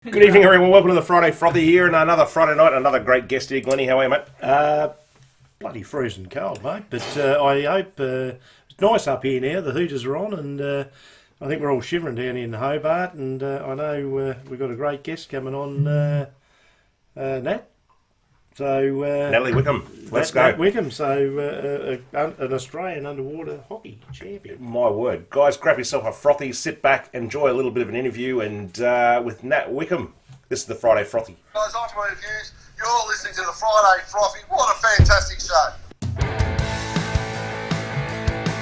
Good evening, everyone. Welcome to the Friday Frothy here, and another Friday night, another great guest here. Glennie, how are you, mate? Bloody freezing cold, mate. But I hope it's nice up here now. The heaters are on, and I think we're all shivering down in Hobart. And I know we've got a great guest coming on, Nat. So Natalie Wickham. Let's go. Nat Wickham, so an Australian underwater hockey champion. My word. Guys, grab yourself a frothy, sit back, enjoy a little bit of an interview and with Nat Wickham. This is the Friday Frothy. Guys, on to my reviews. You're listening to the Friday Frothy. What a fantastic show.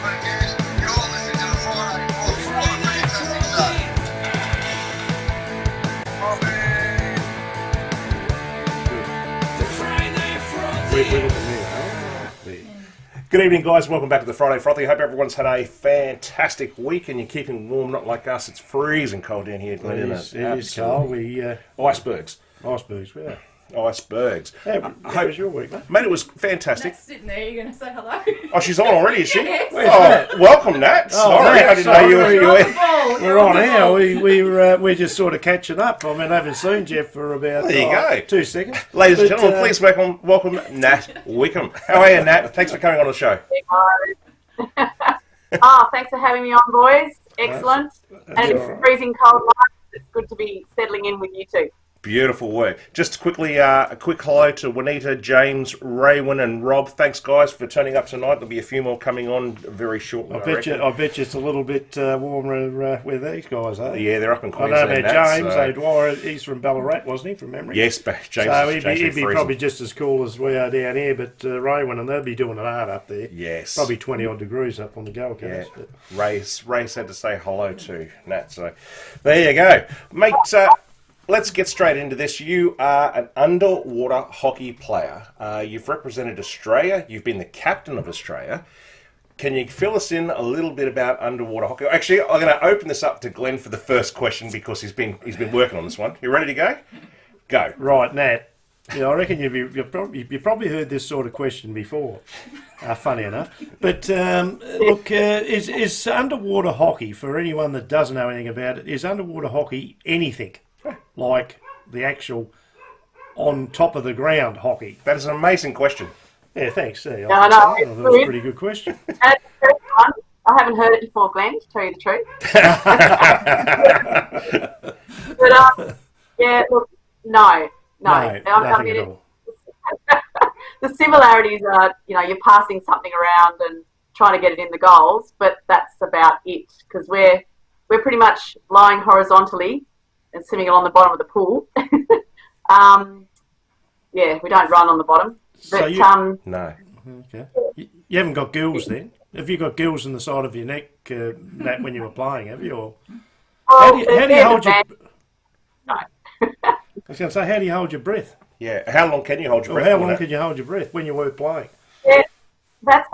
Reviews. You're listening to the Friday Frothy. What a fantastic show. Frothy. Good evening, guys. Welcome back to the Friday Frothy. Hope everyone's had a fantastic week and you're keeping warm, not like us. It's freezing cold down here, Glenn. It is cold. Icebergs. Icebergs, yeah. Icebergs. How was your week, mate? Mate, it was fantastic. Nat's sitting there. You're going to say hello? Oh, she's on already, is she? Yes. Oh, welcome, Nat. Sorry, Nat, I didn't know you were here. We're on here. We're just sort of catching up. I mean, I haven't seen Jeff for about There you go. 2 seconds. Ladies and gentlemen, please welcome Nat Wickham. How are you, Nat? Thanks for coming on the show. Thanks for having me on, boys. Excellent. And it's freezing cold night. It's good to be settling in with you two. Beautiful work. Just quickly, a quick hello to Juanita, James, Raywin and Rob. Thanks, guys, for turning up tonight. There'll be a few more coming on very shortly. I bet you it's a little bit warmer with these guys, eh? Yeah, they're up in I Queensland. know about James. He's from Ballarat, wasn't he, from memory? Yes, James. So James he'd be probably just as cool as we are down here, but Raywin and they'll be doing it hard up there. Yes. Probably 20-odd degrees up on the Gold Coast. Yeah. Ray said to say hello to Nat, so there you go. Mate, let's get straight into this. You are an underwater hockey player. You've represented Australia. You've been the captain of Australia. Can you fill us in a little bit about underwater hockey? Actually, I'm going to open this up to Glenn for the first question because he's been working on this one. You ready to go? Go. Right, Nat. Yeah, I reckon you've probably heard this sort of question before. Funny enough, but look, is underwater hockey, for anyone that doesn't know anything about it, is underwater hockey anything like the actual on top of the ground hockey? That is an amazing question. Yeah, thanks. Yeah, I know. that was a pretty good question. And it's the first one. I haven't heard it before, Glenn, to tell you the truth. But yeah, look, no. Nothing at all. The similarities are, you're passing something around and trying to get it in the goals, but that's about it, because we're pretty much lying horizontally and swimming along the bottom of the pool. Yeah, we don't run on the bottom. But, no. Okay. You haven't got gills then? Have you got gills in the side of your neck, Nat, when you were playing, have you? Or how do you hold your... No. I was going to say, how do you hold your breath? Yeah, how long can you hold your breath? How long can you hold your breath when you were playing? Yeah, that's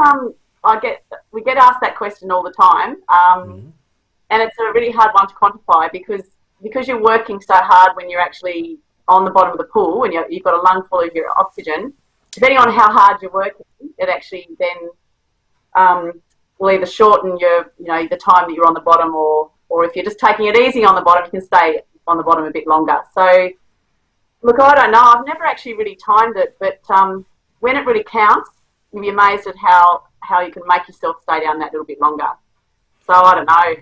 we get asked that question all the time, and it's a really hard one to quantify because you're working so hard when you're actually on the bottom of the pool and you've got a lung full of your oxygen. Depending on how hard you're working, it actually then will either shorten the time that you're on the bottom, or if you're just taking it easy on the bottom, you can stay on the bottom a bit longer. So. Look, I don't know. I've never actually really timed it, but when it really counts, you'll be amazed at how you can make yourself stay down that little bit longer. So I don't know,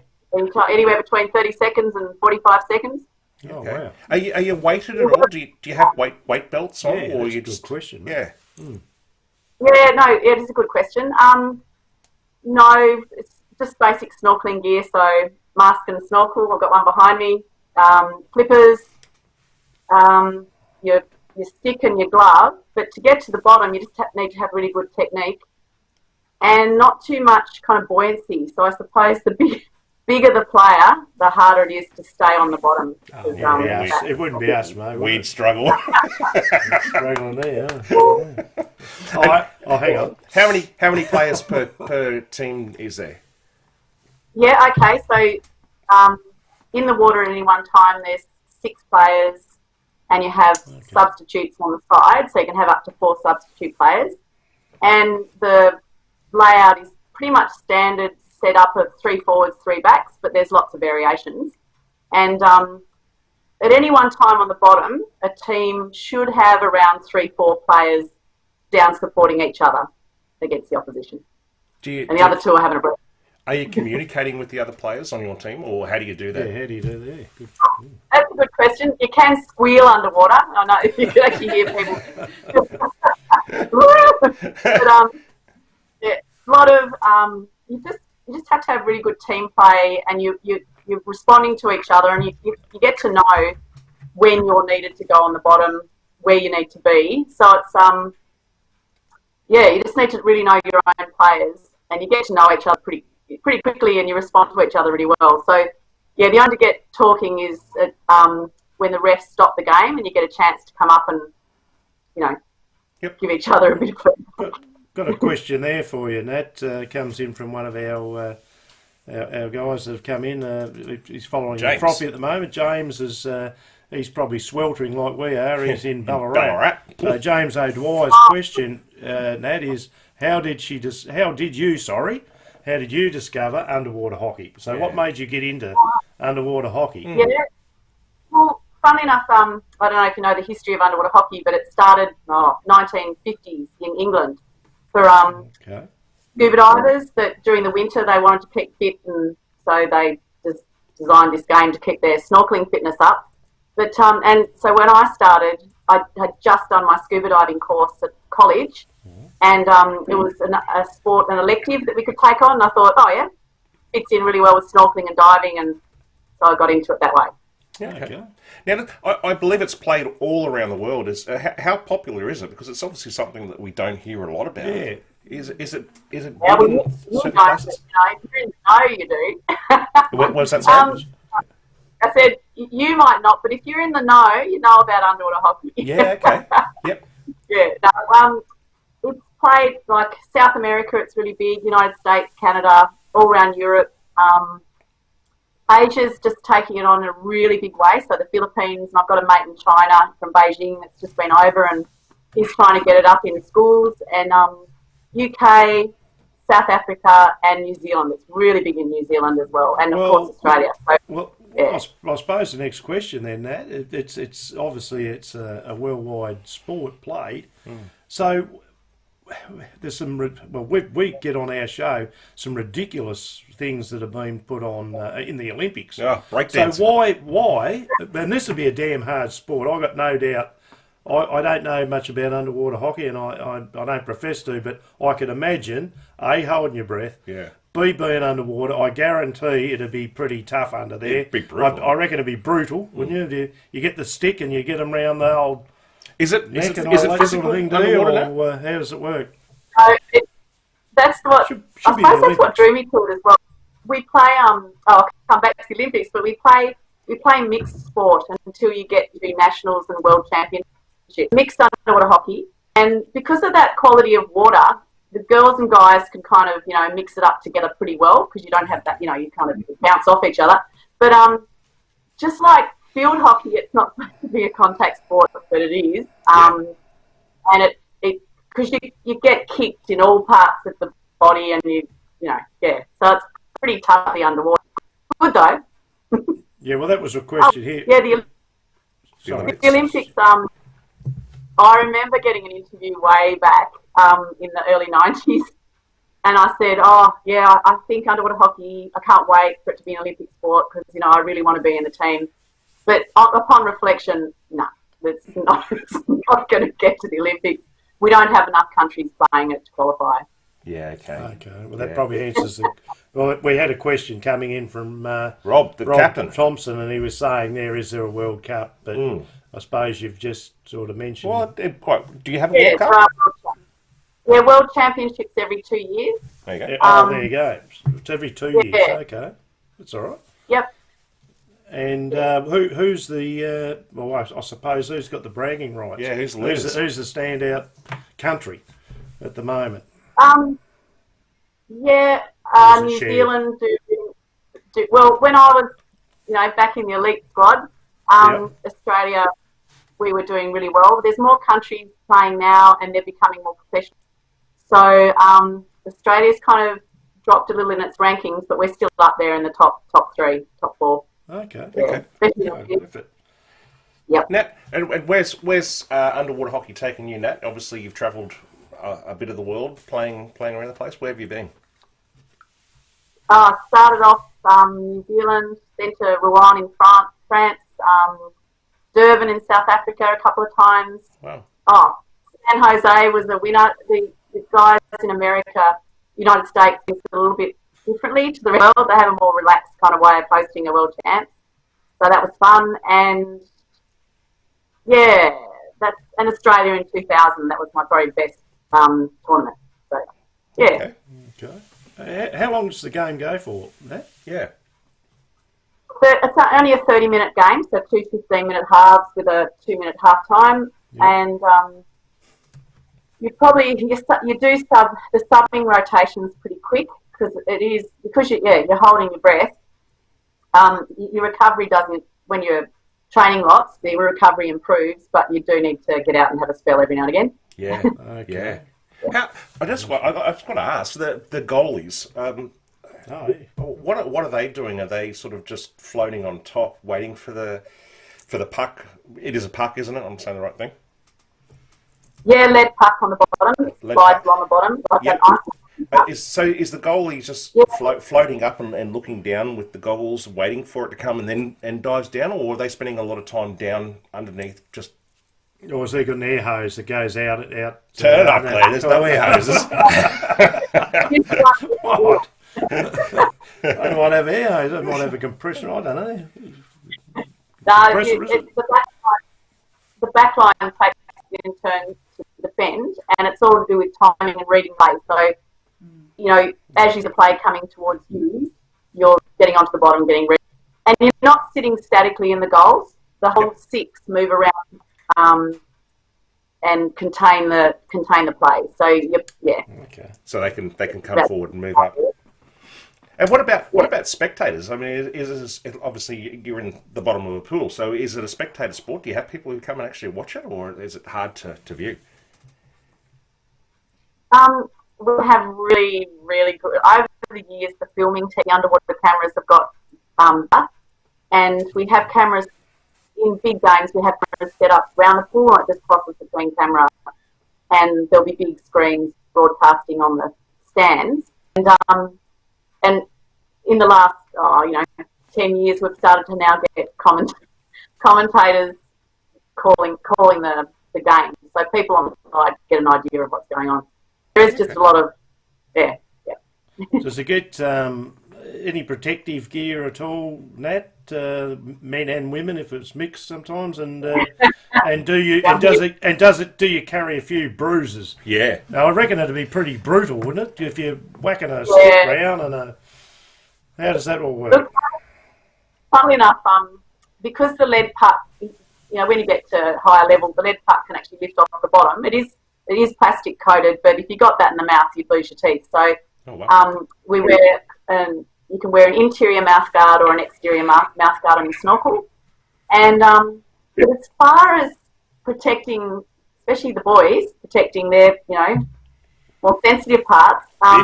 anywhere between 30 seconds and 45 seconds. Oh, wow. Are you weighted at all? Do you have weight belts on? Yeah, or that's you a good question. Yeah. Yeah, no, it is a good question. No, it's just basic snorkeling gear, so mask and snorkel. I've got one behind me. Flippers. Your stick and your glove, but to get to the bottom you just need to have really good technique and not too much kind of buoyancy. So I suppose the bigger the player, the harder it is to stay on the bottom. It wouldn't be us, mate. We'd struggle. Struggling there. Hang on. How many players per team is there? Yeah, okay. So in the water at any one time there's 6 players. And you have substitutes on the side, so you can have up to 4 substitute players. And the layout is pretty much standard set up of 3 forwards, 3 backs, but there's lots of variations. And at any one time on the bottom, a team should have around 3-4 players down supporting each other against the opposition. And the other two are having a break. Are you communicating with the other players on your team, or how do you do that? Yeah, how do you do that? Good. That's a good question. You can squeal underwater. I know you can actually hear people. But yeah, a lot of you just have to have really good team play, and you're responding to each other, and you get to know when you're needed to go on the bottom, where you need to be. So it's you just need to really know your own players, and you get to know each other pretty quickly, and you respond to each other really well. So yeah, the only get talking is when the refs stop the game, and you get a chance to come up and give each other a bit of feedback. Got a question there for you, Nat. Comes in from one of our guys that have come in. He's following Frothy at the moment. James is he's probably sweltering like we are. He's in Ballarat. So James O'Dwyer's question, Nat, is how did you discover underwater hockey? So what made you get into underwater hockey? Yeah. Well, funny enough, I don't know if you know the history of underwater hockey, but it started 1950s in England for scuba divers that during the winter they wanted to keep fit, and so they just designed this game to keep their snorkeling fitness up. But and so when I started, I had just done my scuba diving course at college, and it was a sport, an elective that we could take on. And I thought, fits in really well with snorkeling and diving, and so I got into it that way. Okay. Now, I believe it's played all around the world. How popular is it? Because it's obviously something that we don't hear a lot about. Yeah. Is it Yeah, well, you certain know, places? if you're in the know, you do. What does that say? I said, you might not, but if you're in the know, you know about underwater hockey. Yeah, okay. Yep. Yeah. No, it's played like South America, it's really big, United States, Canada, all around Europe. Asia's just taking it on in a really big way. So the Philippines, and I've got a mate in China from Beijing that's just been over, and he's trying to get it up in schools. And UK, South Africa, and New Zealand. It's really big in New Zealand as well, and of course Australia. So, I suppose the next question then, Nat, it's obviously it's a worldwide sport played. So there's some we get on our show some ridiculous things that have been put on in the Olympics. Breakdancing. So why? And this would be a damn hard sport. I've got no doubt. I don't know much about underwater hockey, and I don't profess to, but I can imagine A, holding your breath. Yeah. B, being underwater. I guarantee it'd be pretty tough under there. It'd be brutal. I reckon it'd be brutal, wouldn't you? You get the stick and you get them round the old neck and all that sort of thing, do you? Or how does it work? That's what Should I be suppose the that's what drew me to it as well. We play I'll come back to the Olympics, but we play mixed sport until you get to nationals and world championships. Mixed underwater hockey, and because of that quality of water, the girls and guys can kind of mix it up together pretty well, because you don't have that you kind of bounce off each other. But just like field hockey, it's not supposed to be a contact sport, but it is. And it because you get kicked in all parts of the body, and so it's pretty tough underwater. Good though. Yeah, well, that was a question here. Yeah, the Olympics. I remember getting an interview way back in the early 90s, and I said, I think underwater hockey, I can't wait for it to be an Olympic sport, because, I really want to be in the team. But upon reflection, no, it's not going to get to the Olympics. We don't have enough countries playing it to qualify. Yeah, okay. Well, that probably answers the... Well, we had a question coming in from Rob, the captain. Thompson, and he was saying, is there a World Cup? But I suppose you've just sort of mentioned... Well, do you have a World Cup? World Championships every 2 years. There you go. There you go. It's every 2 years. Okay. That's all right. Yep. And who's the... I suppose who's got the bragging rights? Yeah, who's the standout country at the moment? New Zealand do well. When I was, back in the elite squad, Australia, we were doing really well. There's more countries playing now, and they're becoming more professional. So Australia's kind of dropped a little in its rankings, but we're still up there in the top 3, top 4. Okay. Yeah. Okay. Yep. Nat, and where's underwater hockey taking you, Nat? Obviously, you've travelled a bit of the world playing around the place. Where have you been? Started off New Zealand, then to Rouen in France, Durban in South Africa a couple of times. Wow. San Jose was the winner. The guys in America, United States, do it a little bit differently to the world. They have a more relaxed kind of way of hosting a world champs. So that was fun. And yeah, and Australia in 2000. That was my very best tournament. So yeah. Okay. How long does the game go for, Nat? Yeah. It's only a 30-minute game, so 2 15-minute halves with a 2-minute half time. Yep. And you do the subbing rotations pretty quick because you're holding your breath. Your recovery doesn't, when you're training lots, the recovery improves, but you do need to get out and have a spell every now and again. Yeah. Okay. Yeah. I just want to ask the goalies. What are they doing? Are they sort of just floating on top, waiting for the puck? It is a puck, isn't it? I'm saying the right thing. Yeah, lead puck on the bottom. Slides on the bottom. Like Yep. that Is the goalie just floating up and looking down with the goggles, waiting for it to come and dives down, or are they spending a lot of time down underneath just? Or has he got an air hose that goes out? Turn up, Glenn. There's no air hoses. What? I might have air hose. I might have a compressor. I don't know. The back line takes it in turn to defend, and it's all to do with timing and reading play. So, as you play coming towards you, you're getting onto the bottom, getting ready, and you're not sitting statically in the goals. The whole six move around and contain the play. So Okay. So they can come forward and move up. And what about spectators? I mean, is obviously you're in the bottom of a pool, so is it a spectator sport? Do you have people who come and actually watch it, or is it hard to view? We have really, really good. Over the years, the filming team, underwater cameras have got and we have cameras in big games. We have cameras set up around the pool, and it just crosses between camera, and there'll be big screens broadcasting on the stands. And in the last 10 years, we've started to now get commentators calling the game, so people on the side get an idea of what's going on. There is just a lot of Does it get any protective gear at all, Nat? Men and women, if it's mixed sometimes, and do you carry a few bruises? Yeah. Now, I reckon it'd be pretty brutal, wouldn't it? If you're whacking a stick round how does that all work? Look, funnily enough, because the lead puck, when you get to higher levels, the lead puck can actually lift off the bottom. It is plastic coated, but if you got that in the mouth, you'd lose your teeth. So we wear you can wear an interior mouth guard or an exterior mouth guard on your snorkel. And but as far as protecting, especially the boys, protecting their more sensitive parts, no,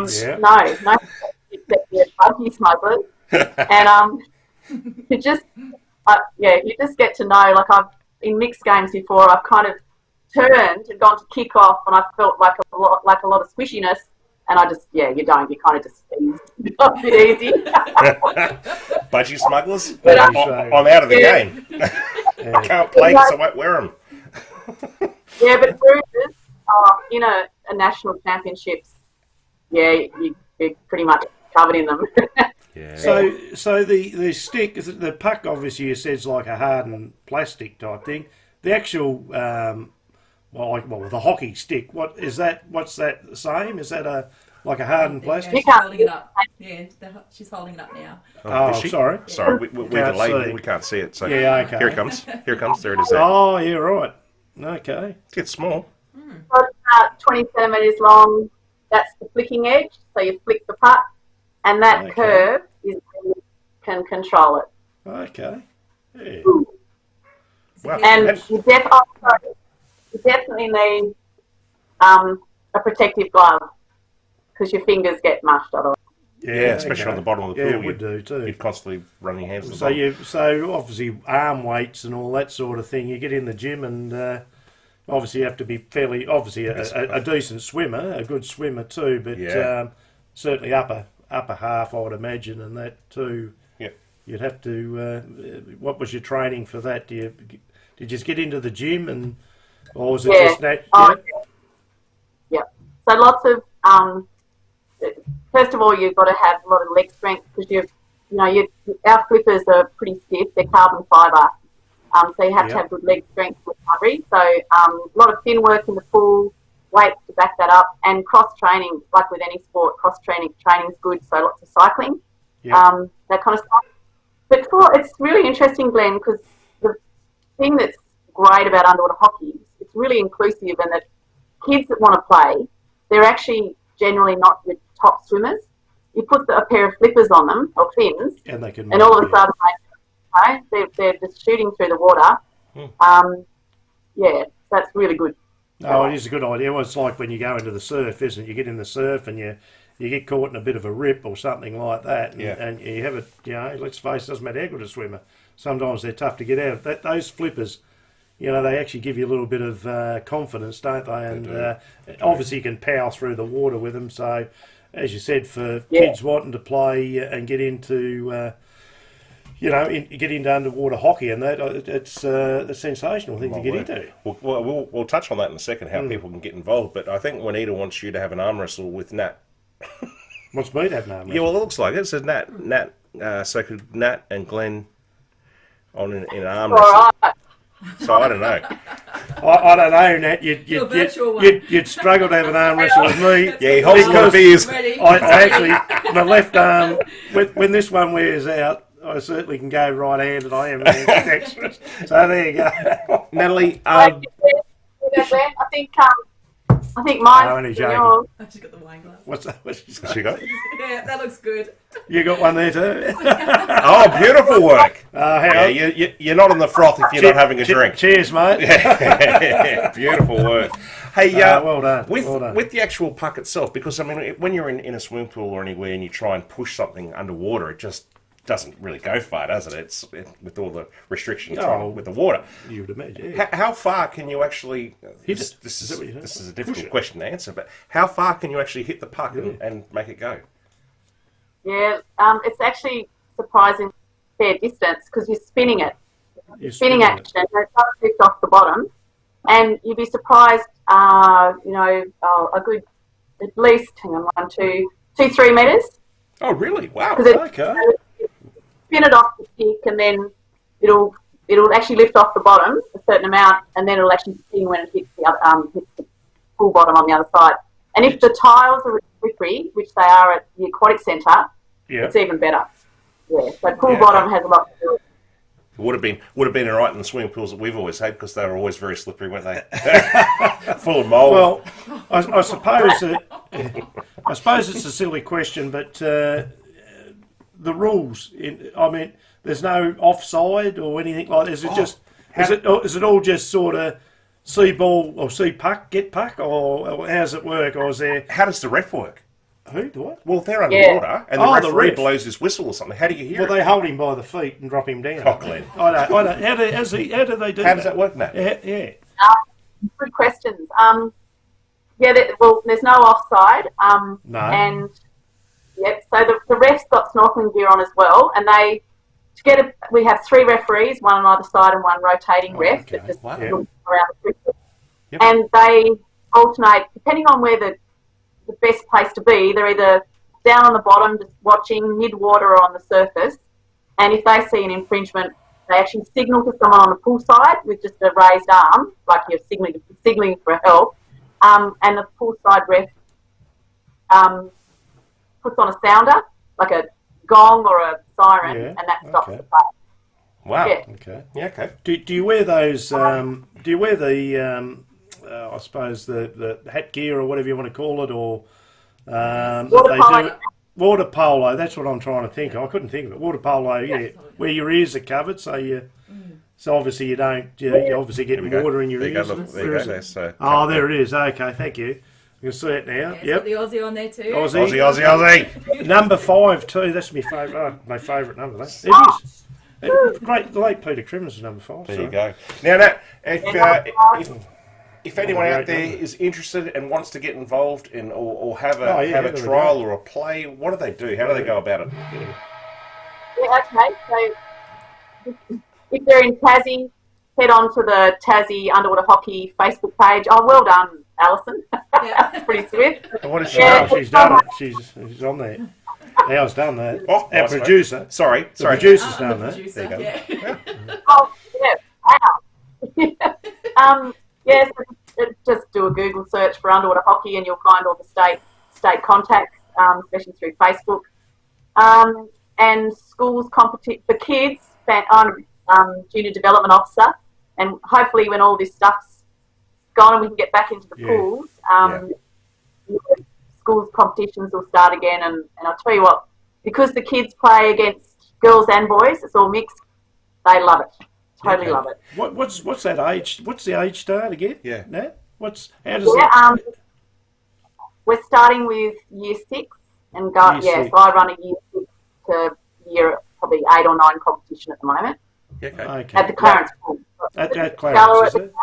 except the budgie smugglers, and you just get to know. Like I've in mixed games before, I've kind of turned and gone to kick off, and I felt like a lot of squishiness, and I just you kind of just ease a bit easy. Budgie smugglers, But, I'm out of the game. I can't play because I won't wear them. Yeah, but bruises in a national championships, you're pretty much covered in them. Yeah. So the stick, the puck, obviously you said is like a hardened plastic type thing. The actual, the hockey stick, what's that the same? Is that like a hardened plastic? She's holding it up. Yeah, she's holding it up now. Sorry. Sorry, we're delayed. We can't see it. So okay. Here it comes. There it is. There. Oh, yeah, right. Okay. It's small. So it's about 20 centimetres long. That's the flicking edge. So you flick the puck, and that curve is where you can control it. Okay. Yeah. Wow. And you definitely need a protective glove because your fingers get mushed otherwise. Yeah, especially on the bottom of the pool. Yeah, it would do too. You'd constantly run your hands to the bottom. So obviously arm weights and all that sort of thing. You get in the gym and obviously you have to be fairly, obviously a decent swimmer, a good swimmer too, but certainly upper half I would imagine, and that too. Yeah. You'd have to. What was your training for that? Did you just get into the gym or was it just that? Yeah. So lots of. First of all, you've got to have a lot of leg strength because our flippers are pretty stiff. They're carbon fibre, so you have to have good leg strength recovery. So a lot of fin work in the pool, weights to back that up, and cross training. Like with any sport, cross training is good. So lots of cycling, that kind of stuff. But it's really interesting, Glenn, because the thing that's great about underwater hockey is it's really inclusive, and that kids that want to play, they're actually generally not the top swimmers. You put a pair of flippers on them, or fins, and all of a sudden they're just shooting through the water. That's really good. Oh, it is a good idea. Well, it's like when you go into the surf, isn't it? You get in the surf and you get caught in a bit of a rip or something like that, and you have it. Let's face it, doesn't matter how good a swimmer. Sometimes they're tough to get out of. Those flippers, they actually give you a little bit of confidence, don't they? And obviously you can power through the water with them. So, as you said, for kids wanting to play and get into, get into underwater hockey and that, it's a sensational thing to get into. We'll touch on that in a second, how people can get involved. But I think Juanita wants you to have an arm wrestle with Nat. Wants me to have an arm wrestle? Yeah, well, it looks like it. It says Nat. So could Nat and Glenn on in an arm wrestle? Right. So I don't know. I don't know, Nat. You'd struggle to have an arm wrestle with me. Yeah, he holds the beers. I actually, my left arm, when this one wears out, I certainly can go right-handed. I am ambidextrous. So there you go. Natalie, I think mine's only joking. yours. I've just got the wine glass. What's that? What's she got? Yeah, that looks good. You got one there too? Oh, beautiful work. You're not on the froth if you're not having a drink. Cheers, mate. Beautiful work. Hey, well done. With the actual puck itself, because I mean, when you're in a swimming pool or anywhere and you try and push something underwater, it just doesn't really go far, does it? It's with all the restrictions with the water. You would imagine. Yeah. How far can you actually? This is a difficult question to answer, but how far can you actually hit the puck and make it go? Yeah, it's actually surprising fair distance because you're spinning it. Spinning action, it does lift off the bottom, and you'd be surprised. A good at least 3 meters. Oh, really? Wow. Okay. Spin it off the stick, and then it'll actually lift off the bottom a certain amount, and then it'll actually spin when it hits the full bottom on the other side. And if the tiles are slippery, which they are at the aquatic centre, it's even better. Yeah, so pool bottom has a lot to do. It would have been all right in the swimming pools that we've always had because they were always very slippery, weren't they? Full of mould. Well, I suppose it's a silly question, but the rules. There's no offside or anything like this. Is it all just sort of see ball or see puck, get puck, or how does it work? Or is there? How does the ref work? Who? The what? Well, they're underwater, and the referee blows his whistle or something. How do you hear it? Well, they hold him by the feet and drop him down. Oh, Glenn. I don't. How do they do that? How does that work, Matt? Yeah. Good questions. There's no offside. No. And so the refs got snorkeling gear on as well, and we have 3 referees, one on either side and one rotating ref that just looks around the circle. And they alternate depending on where the best place to be. They're either down on the bottom just watching, mid-water or on the surface, and if they see an infringement, they actually signal to someone on the pool side with just a raised arm, like you're signalling for help, and the poolside ref puts on a sounder, like a gong or a siren, and that stops the play. Wow. Yeah. Okay. Yeah. Okay. Do you wear those? Do you wear the? I suppose the hat gear or whatever you want to call it, or water polo. Water polo. That's what I'm trying to think of. I couldn't think of it. Water polo. Yeah, where your ears are covered, so obviously you don't. You obviously get water in your ears. There you go. So, oh, there it is. Okay, thank you. You can see it now. Yeah, it's got Yep. the Aussie on there too. Aussie. Aussie. Number 5 too. That's my favourite. My favourite number. That it is. Great. The late Peter Crimmins is number 5. There you go. Now, Nat, if anyone out there is interested and wants to get involved in or have a trial or a play, what do they do? How do they go about it? Yeah, okay. So if they're in Tassie, head on to the Tassie Underwater Hockey Facebook page. Oh, well done, Alison. Yeah. That's pretty swift. And what is she Yeah. doing? She's done it. She's on there. How's done that? Oh, Our nice, mate. producer. Sorry. The producer's done the that. producer, There you go. yeah. Oh, yeah. Wow. Yeah, so just do a Google search for underwater hockey and you'll find all the state contacts, especially through Facebook. And schools competition for kids. I'm junior development officer, and hopefully when all this stuff's gone and we can get back into the pools, schools competitions will start again. And I'll tell you what, because the kids play against girls and boys, it's all mixed. They love it. Totally love it. What's that age? What's the age start again? Yeah. Nat? How does that? We're starting with year 6 and go. Year Yeah, 6. so I run a year 6 to year probably 8 or 9 competition at the moment Yeah, okay. Okay. at the Clarence Pool. At Clarence, is it?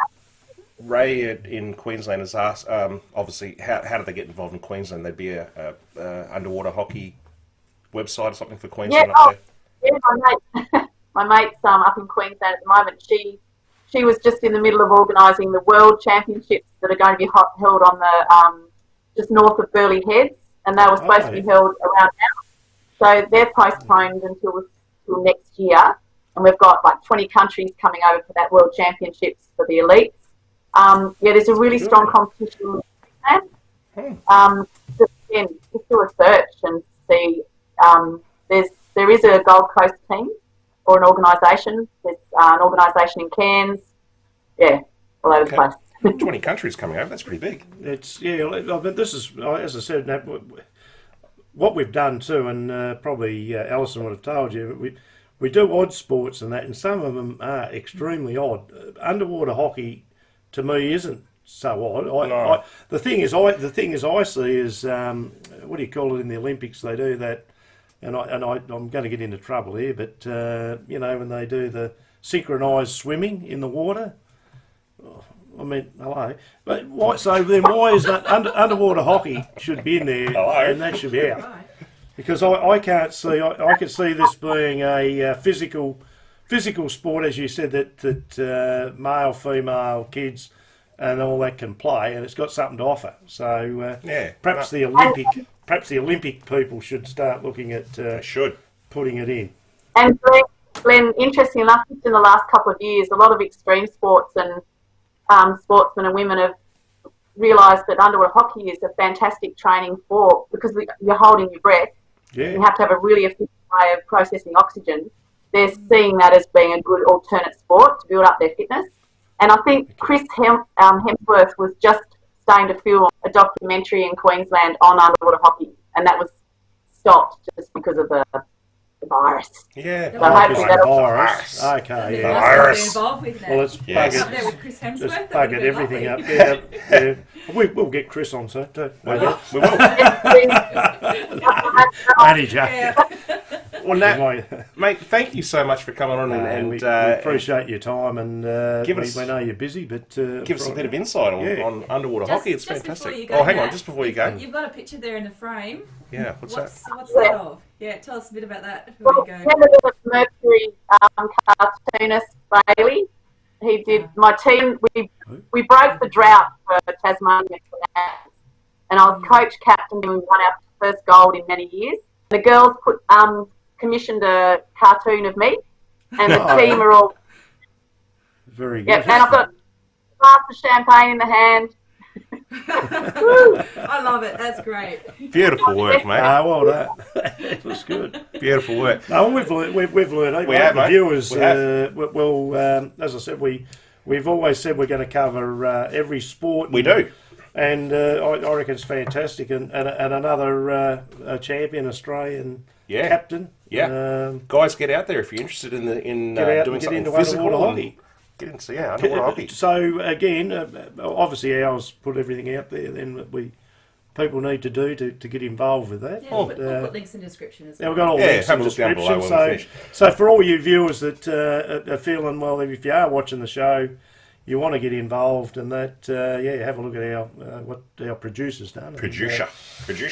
Ray in Queensland has asked, obviously, how do they get involved in Queensland? There'd be a underwater hockey website or something for Queensland up there? Yeah, my mate, my mate's up in Queensland at the moment. She was just in the middle of organising the World Championships that are going to be held on the just north of Burleigh Heads, and they were supposed to be held around now. So they're postponed until next year, and we've got like 20 countries coming over for that World Championships for the elites. There's a really strong competition. Just do a search and see. There is a Gold Coast team or an organisation. There's an organisation in Cairns. Yeah, all over the place. 20 countries coming over, that's pretty big. It's I mean, this is, as I said, Nat, what we've done too, and probably Alison would have told you. We do odd sports and that, and some of them are extremely odd. Underwater hockey, to me, isn't so odd. The thing is, I see is what do you call it in the Olympics? They do that, and I'm going to get into trouble here, but when they do the synchronised swimming in the water. I mean, hello. But why? So then, why is that underwater hockey should be in there, and that should be out? Because I can't see. I can see this being a physical sport, as you said, that male, female, kids, and all that can play, and it's got something to offer. So perhaps the Olympic people should start looking at putting it in. And Glenn, interesting enough, just in the last couple of years, a lot of extreme sports and sportsmen and women have realised that underwater hockey is a fantastic training sport because you're holding your breath. Yeah. You have to have a really efficient way of processing oxygen. They're seeing that as being a good alternate sport to build up their fitness. And I think Chris Hemsworth was just starting to film a documentary in Queensland on underwater hockey, and that was stopped just because of the virus. Yeah. So hopefully that'll Virus. Okay, yeah. Virus. Involved with that. Well, let's Yes. bug Up there it. with Chris Hemsworth. Just that bug would it, be everything lovely. up. Yeah. We'll get Chris on, so too. We will. Only joking. Yeah. Well, Nat, mate, thank you so much for coming on and we appreciate your time, and give us- we know you're busy, but give us a bit of insight on underwater hockey. It's Just fantastic. before you go, Oh, hang on, Nat, just before you go. You've got a picture there in the frame. Yeah, what's that? What's that of? Yeah, tell us a bit about that before Well, you go. Canada Mercury cartoonist Bailey. He did my team. We broke the drought for Tasmania, and I was coach captain and we won our first gold in many years. The girls commissioned a cartoon of me, and the team are all very good. yeah. And I've got a glass of champagne in the hand. I love it. That's great. Beautiful work, mate. Well, that looks good. Beautiful work. No, we've learned. We have, the mate. viewers. We have. As I said, we've always said we're going to cover every sport. We do. And I reckon it's fantastic. And another champion Australian captain. Yeah. Guys, get out there if you're interested in Get out doing and get something into physical. underwater and hockey. Get into underwater hockey. So again, obviously ours put everything out there. Then people need to do to get involved with that. Yeah, we'll put links in the description as Yeah, well. we've got all links in the description. So for all you viewers that are feeling, well, if you are watching the show, you want to get involved and that, have a look at our what our producer's done. Producer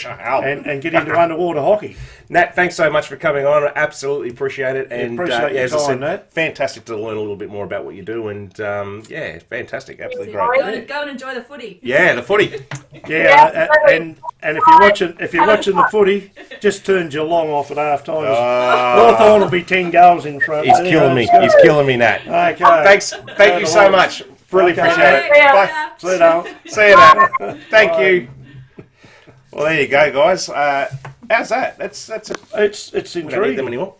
Al. And get into underwater hockey. Nat, thanks so much for coming on. I absolutely appreciate it. And appreciate your as I time, said, Nat. fantastic to learn a little bit more about what you do. And fantastic, absolutely Go great. and, go and enjoy the footy. Yeah, the footy. And if you're watching the footy, just turn Geelong off at half time. Hawthorn will be 10 goals in front. He's killing me. He's killing me, Nat. Okay. Thank you so much. Really appreciate it. Bye. See you now. See you, Nat. Thank you. Well, there you go, guys. How's that? That's a. It's We don't need them intriguing. anymore.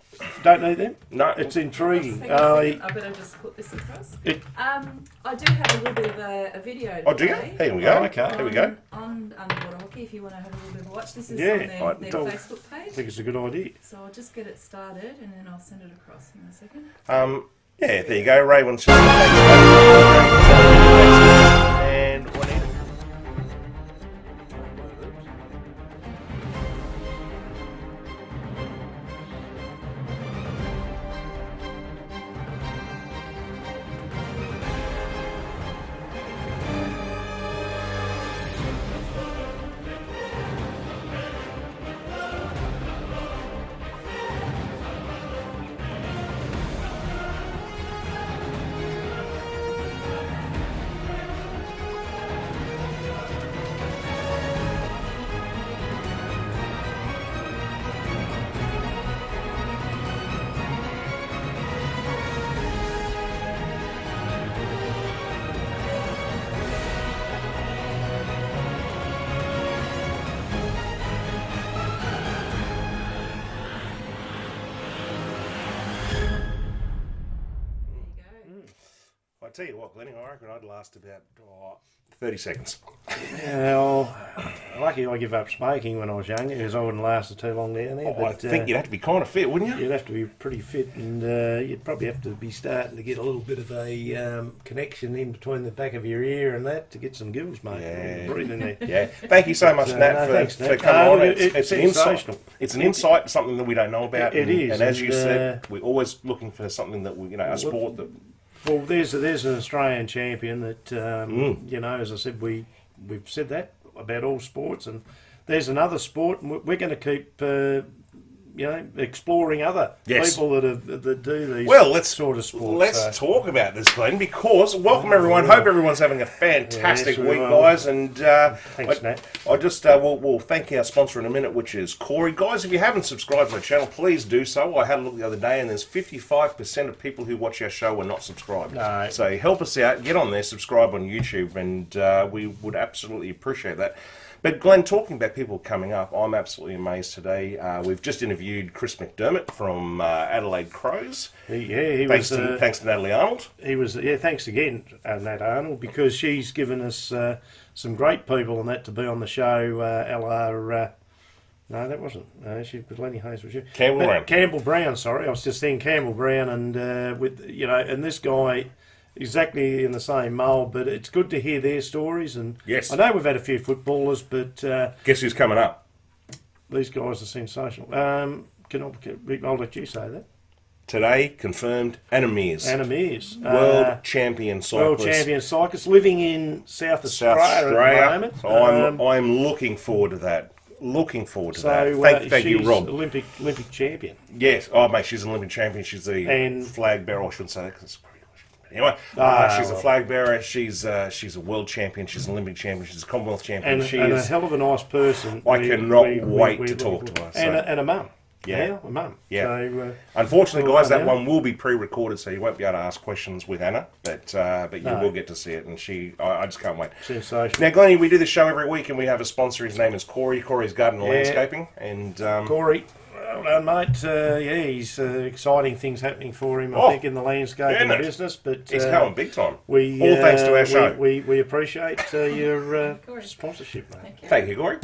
Don't need them? No. It's intriguing. Hang on a second. I better just put this across. I do have a little bit of a video. Oh, do you? today Here we go. okay. Here we go. On underwater hockey, if you want to have a little bit of a watch. This is Yeah, on their I Facebook I page. think it's a good idea. So I'll just get it started and then I'll send it across in a second. Yeah, there you go. Ray wants to. And Juanita. I tell you what, Glenn, I reckon I'd last about 30 seconds. Well, lucky I give up smoking when I was younger because I wouldn't last too long down there. I think you'd have to be kind of fit, wouldn't you? You'd have to be pretty fit, and you'd probably have to be starting to get a little bit of a connection in between the back of your ear and that to get some gills, mate. Yeah. Breathe in there. Yeah. Thank you so much, Nat, no, for, thanks, for Nat. coming on. It's It's an insight. sensational. It's an insight, something that we don't know about. It is, And as you and, said, we're always looking for something that we, a sport that. Well, there's an Australian champion that as I said, we've said that about all sports, and there's another sport, and we're going to keep exploring other people that do these sort of sports. Let's talk about this, Glenn, because welcome everyone. Hope everyone's having a fantastic week, guys. And thanks, Nat. I just we'll thank our sponsor in a minute, which is Corey. Guys, if you haven't subscribed to my channel, please do so. I had a look the other day, and there's 55% of people who watch our show are not subscribed. No. So help us out. Get on there, subscribe on YouTube, and we would absolutely appreciate that. But Glenn, talking about people coming up, I'm absolutely amazed today. We've just interviewed Chris McDermott from Adelaide Crows. Thanks to Natalie Arnold. He was, thanks again, Nat Arnold, because she's given us some great people and that to be on the show. No, that wasn't. She was Lenny Hayes, was she? Campbell Brown. Sorry, I was just saying Campbell Brown, and and this guy. Exactly in the same mould, but it's good to hear their stories. And yes, I know we've had a few footballers, but guess who's coming up? These guys are sensational. I'll let you say that. Today, confirmed, Anna Mears. World champion cyclist. Living in South Australia at the moment. So I'm looking forward to that. Thank you, Rob. Olympic champion. Yes. Oh, mate, she's an Olympic champion. She's the flag bearer. I shouldn't say that because it's pretty question. Anyway, she's a flag bearer. She's a world champion. She's an Olympic champion. She's a Commonwealth champion. And a hell of a nice person. I cannot wait to talk to her. And a mum. Yeah, a mum. Yeah. So, unfortunately, guys, that one will be pre-recorded, so you won't be able to ask questions with Anna, but you will get to see it, and I just can't wait. Sensational. Now, Glennie, we do this show every week, and we have a sponsor. His name is Corey. Corey's Garden and Landscaping, and Corey. Well done, mate. He's exciting things happening for him, I think, in the landscaping business. But he's going big time. All thanks to our show. We appreciate your sponsorship, mate. Thank you, Corey.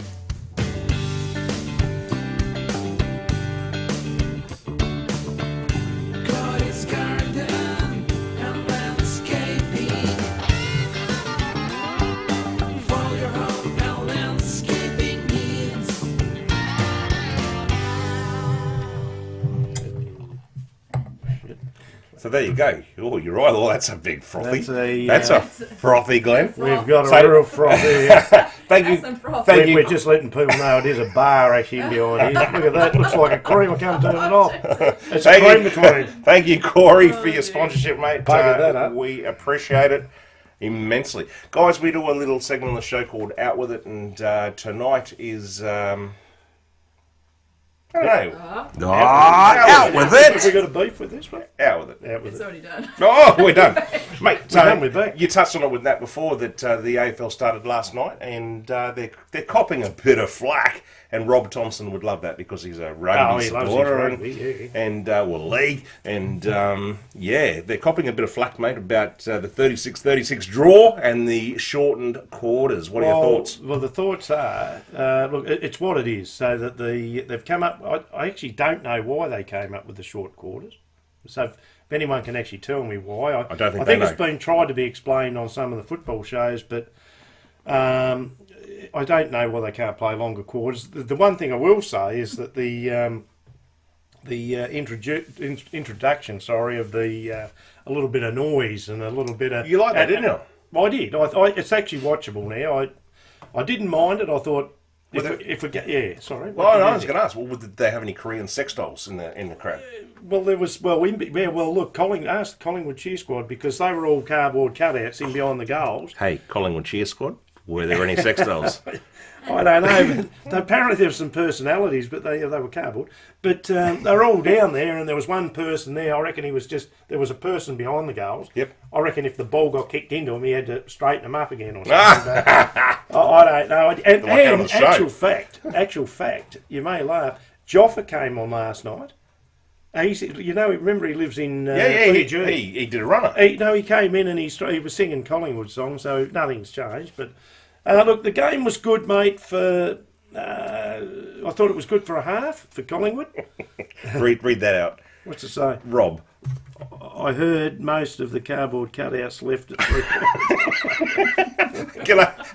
there you go. Oh, you're right. Oh, that's a big frothy. That's a frothy, Glenn. We've got So- a real frothy. Thank you. That's some froth. Thank you. We're just letting people know it is a bar actually in behind here. Look at that. Looks like a cream. I can't turn it off. It's a Thank cream you. between. Thank you, Corey, for your dear. sponsorship, mate. Buggered that up. We appreciate it immensely. Guys, we do a little segment on the show called Out With It, and tonight is... I don't know. Out with Have we it! got a beef with this one? Out with it. Out with It's it. already done. Oh, we're done. Mate, done, we're back. You touched on it with Nat before that the AFL started last night, and they're copping a bit of flack. And Rob Thompson would love that because he's a rugby He loves his supporter rugby, yeah. and league. And yeah, they're copping a bit of flack, mate, about the 36-36 draw and the shortened quarters. What are your thoughts? Well, the thoughts are, look, it's what it is. So that they've come up. I actually don't know why they came up with the short quarters. So if anyone can actually tell me why, I don't think I they think know. it's been tried to be explained on some of the football shows, but I don't know why they can't play longer quarters. The one thing I will say is that the introduction, of the a little bit of noise and a little bit of You like that, didn't you? I did. It's actually watchable now. I didn't mind it. I thought if we get sorry. Well, I was going to ask. Well, did they have any Korean sex dolls in the crowd? Well, there was. Look, asked Collingwood Cheer Squad because they were all cardboard cutouts in behind the goals. Hey, Collingwood Cheer Squad. Were there any sex dolls? I don't know. But apparently there were some personalities, but they were cardboard. But they were all down there, and there was one person there. I reckon there was a person behind the goals. Yep. I reckon if the ball got kicked into him, he had to straighten him up again or something. But I don't know. And on the show. actual fact, you may laugh. Joffa came on last night. Remember he lives in Fiji. He did a runner. He came in and he was singing Collingwood songs, so nothing's changed. But look, the game was good, mate. I thought it was good for a half for Collingwood. Read that out. What's it say? Rob. I heard most of the cardboard cutouts left at 3.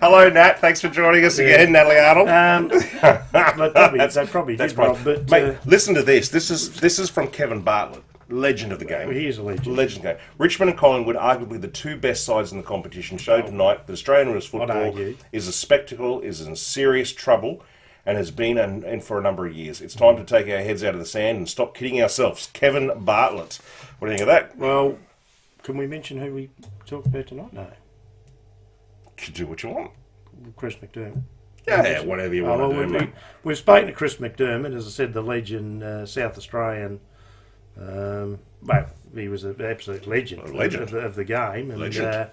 Hello, Nat. Thanks for joining us again, Natalie Arnold. They probably did, Rob. But Mate, listen to this. This is from Kevin Bartlett, legend of the game. he is a legend. Legend of the game. Richmond and Collingwood, arguably the two best sides in the competition, showed tonight that Australian rules football argue. is a spectacle, is in serious trouble, and has been in for a number of years. It's time to take our heads out of the sand and stop kidding ourselves. Kevin Bartlett. What do you think of that? Well, can we mention who we talked about tonight? No. You can do what you want. Chris McDermott. Yeah, whatever you want to do, mate. We've spoken to Chris McDermott, as I said, the legend, South Australian. He was an absolute legend, of the game. And,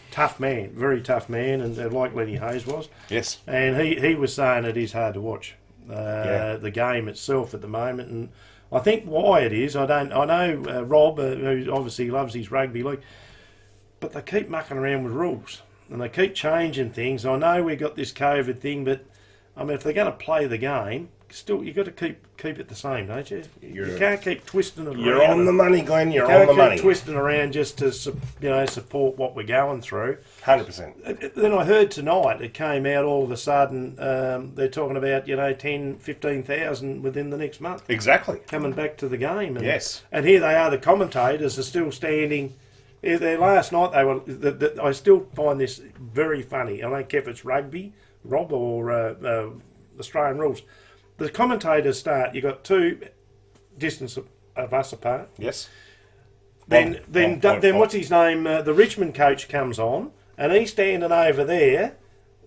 tough man, very tough man, and like Lenny Hayes was. Yes. And he was saying it is hard to watch the game itself at the moment. And I think why it is, I know Rob, who obviously loves his rugby league, but they keep mucking around with rules. And they keep changing things. I know we got this COVID thing, but I mean, if they're going to play the game, still you got to keep it the same, don't you? You can't keep twisting it around. You're on the money, Glenn. You're You on the can't money. keep twisting around just to support what we're going through. 100%. Then I heard tonight it came out all of a sudden. They're talking about 10, 15,000 within the next month Exactly. coming back to the game. And, Yes. And here they are. The commentators are still standing. There last night they were. I still find this very funny. I don't care if it's rugby, Rob, or Australian rules. The commentators start. You got two distance of us apart. Yes. Then what's his name? The Richmond coach comes on, and he's standing over there.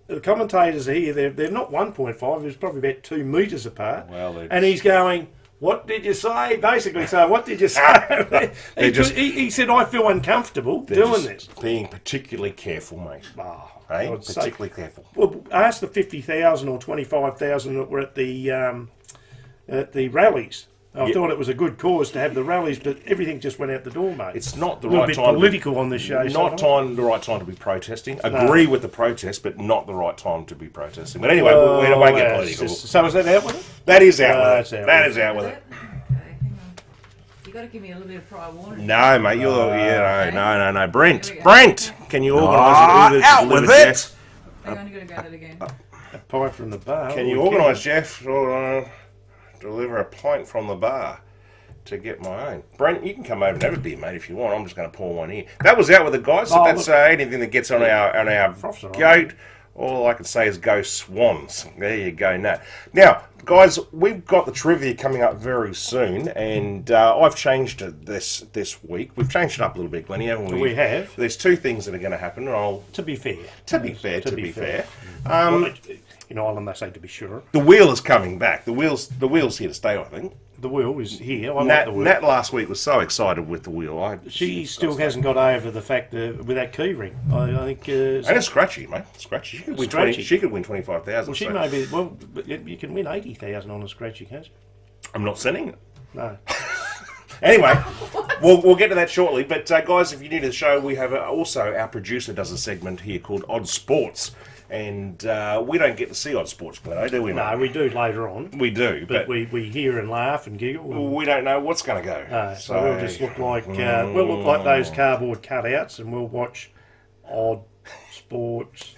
The commentators are here. They're not 1.5. It's probably about 2 metres apart. Well, and he's going, "What did you say?" Basically, so what did you say? He said, "I feel uncomfortable doing this." Being particularly careful, mate. I'd Particularly careful. Well, ask the 50,000 or 25,000 that were at the rallies. I thought it was a good cause to have the rallies, but everything just went out the door, mate. It's not the a little right bit time. political on this show. The right time to be protesting. Agree with the protest, but not the right time to be pro-testing. But anyway, we won't get political. So is that out with it? That is out with that's it. out That with is out with it. Okay, hang on. You got to give me a little bit of prior warning. No, mate. No. Brent, Here we go. Brent, can you organise an Uber to Out deliver with Jeff? it! Hang on, you got to go at it again. A pie from the bar. Can you organise Jeff or deliver a pint from the bar? to get my own. Brent, you can come over and have a beer, mate, if you want. I'm just going to pour one here. That was out with the guys, so that's anything that gets on our goat. All I can say is go Swans. There you go, Nat. Now, guys, we've got the trivia coming up very soon, and I've changed it this week. We've changed it up a little bit, Glennie, haven't we? We have. There's two things that are going to happen. To be fair. To be fair. In Ireland, they say to be sure. The wheel is coming back. The wheel's here to stay, I think. The wheel is here. Nat last week was so excited with the wheel. She still hasn't got over the fact that with that key ring. I think. And it's scratchy, mate. Scratchy. She could win 25,000. Well, she may be. Well, but you can win 80,000 on a scratchy, can't you? I'm not sending it. No. Anyway, we'll get to that shortly. But guys, if you're new to the show, we have also our producer does a segment here called Odd Sports. And we don't get to see Odd Sports, Glenn, do we? No, we do later on. We do, but we hear and laugh and giggle. We don't know what's going to go. So we'll just look like those cardboard cutouts, and we'll watch Odd Sports.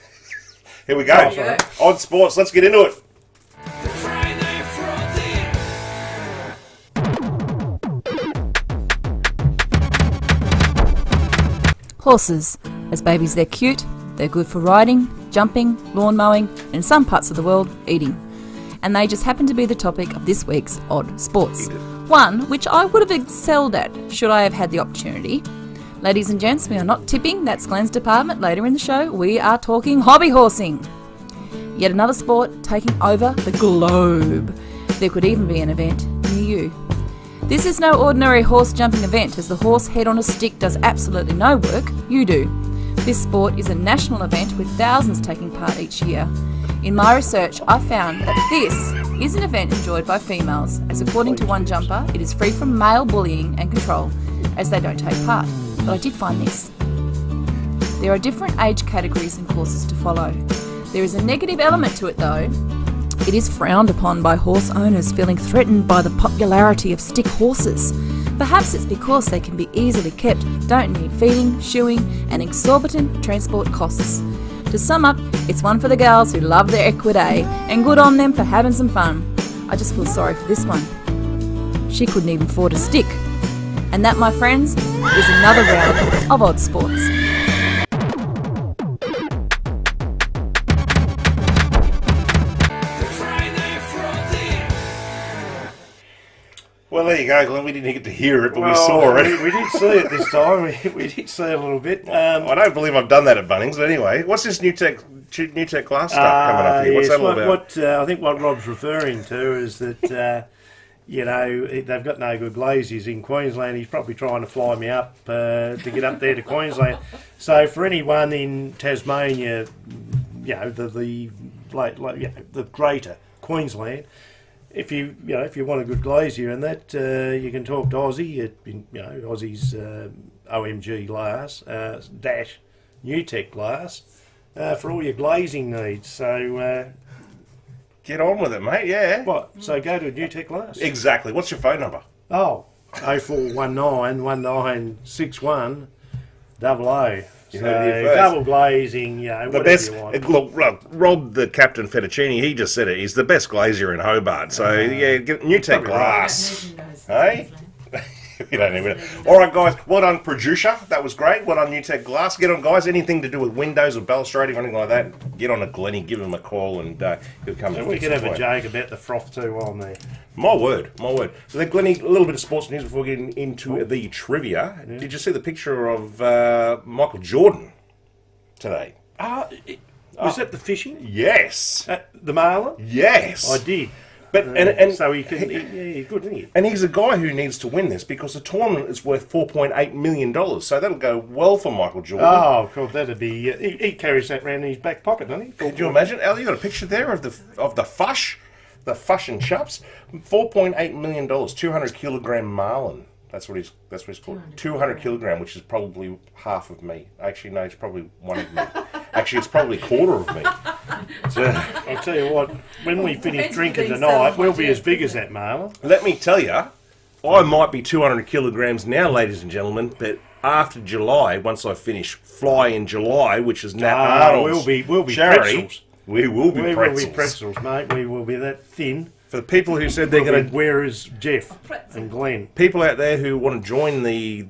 Here we go. Odd Sports. Let's get into it. Friday Frothy. Horses. As babies, they're cute. They're good for riding, jumping, lawn mowing, and in some parts of the world, eating. And they just happen to be the topic of this week's Odd Sports. One which I would have excelled at should I have had the opportunity. Ladies and gents, we are not tipping, that's Glenn's department. Later in the show, we are talking hobby horsing. Yet another sport taking over the globe. There could even be an event near you. This is no ordinary horse jumping event, as the horse head on a stick does absolutely no work, you do. This sport is a national event with thousands taking part each year. In my research, I found that this is an event enjoyed by females, as according to one jumper, it is free from male bullying and control, as they don't take part. But I did find this. There are different age categories and courses to follow. There is a negative element to it though. It is frowned upon by horse owners feeling threatened by the popularity of stick horses. Perhaps it's because they can be easily kept, don't need feeding, shoeing, and exorbitant transport costs. To sum up, it's one for the girls who love their equidae, and good on them for having some fun. I just feel sorry for this one. She couldn't even afford a stick. And that, my friends, is another round of Odd Sports. Well, there you go, Glenn. We didn't get to hear it, but we saw it. We did see it this time. We did see it a little bit. I don't believe I've done that at Bunnings, but anyway. What's this New Tech Glass stuff coming up here? What's that all about? I think what Rob's referring to is that, they've got no good glaziers in Queensland. He's probably trying to fly me up to get up there to Queensland. So for anyone in Tasmania, the greater Queensland, if you want a good glazier and that, you can talk to Aussie at Aussie's OMG glass dash New Tech glass for all your glazing needs. So get on with it, mate. Yeah. What? So go to New Tech glass. Exactly. What's your phone number? 0419 1961 00. So first. double glazing, the best. You want. Look, Rob, the captain Fettuccini, he just said it. He's the best glazier in Hobart. So get New Tech glass. Hey. We don't even. All right, guys. Well done, producer. That was great. Well done, New Tech glass. Get on, guys. Anything to do with windows or balustrading or anything like that, get on to Glennie. Give him a call, and he'll come. So we could have a joke about the froth too on there. My word. So then, Glennie, a little bit of sports news before getting into the trivia. Yeah. Did you see the picture of Michael Jordan today? Was that the fishing? Yes. The Marlin? Yes. I did. But and so he good, isn't he? And he's a guy who needs to win this because the tournament is worth $4.8 million. So that'll go well for Michael Jordan. Oh, cool. That'd be. He carries that around in his back pocket, doesn't he? Could you imagine? Al, you got a picture there of the fush, and chops. $4.8 million, 200 kilogram marlin. That's what he's called. 200 kilogram, which is probably half of me. Actually, no, it's probably one of me. Actually, it's probably a quarter of me. So, I'll tell you what, when we finish drinking tonight, we'll be as big as that marlin. Let me tell you, I might be 200 kilograms now, ladies and gentlemen, but after July, once I finish Fly in July, which is Nat Arnold's we'll be charity, pretzels. we will be pretzels. We will be pretzels, mate. We will be that thin. For the people who said they're going to... Where is Jeff Pretzel. and Glenn? People out there who want to join the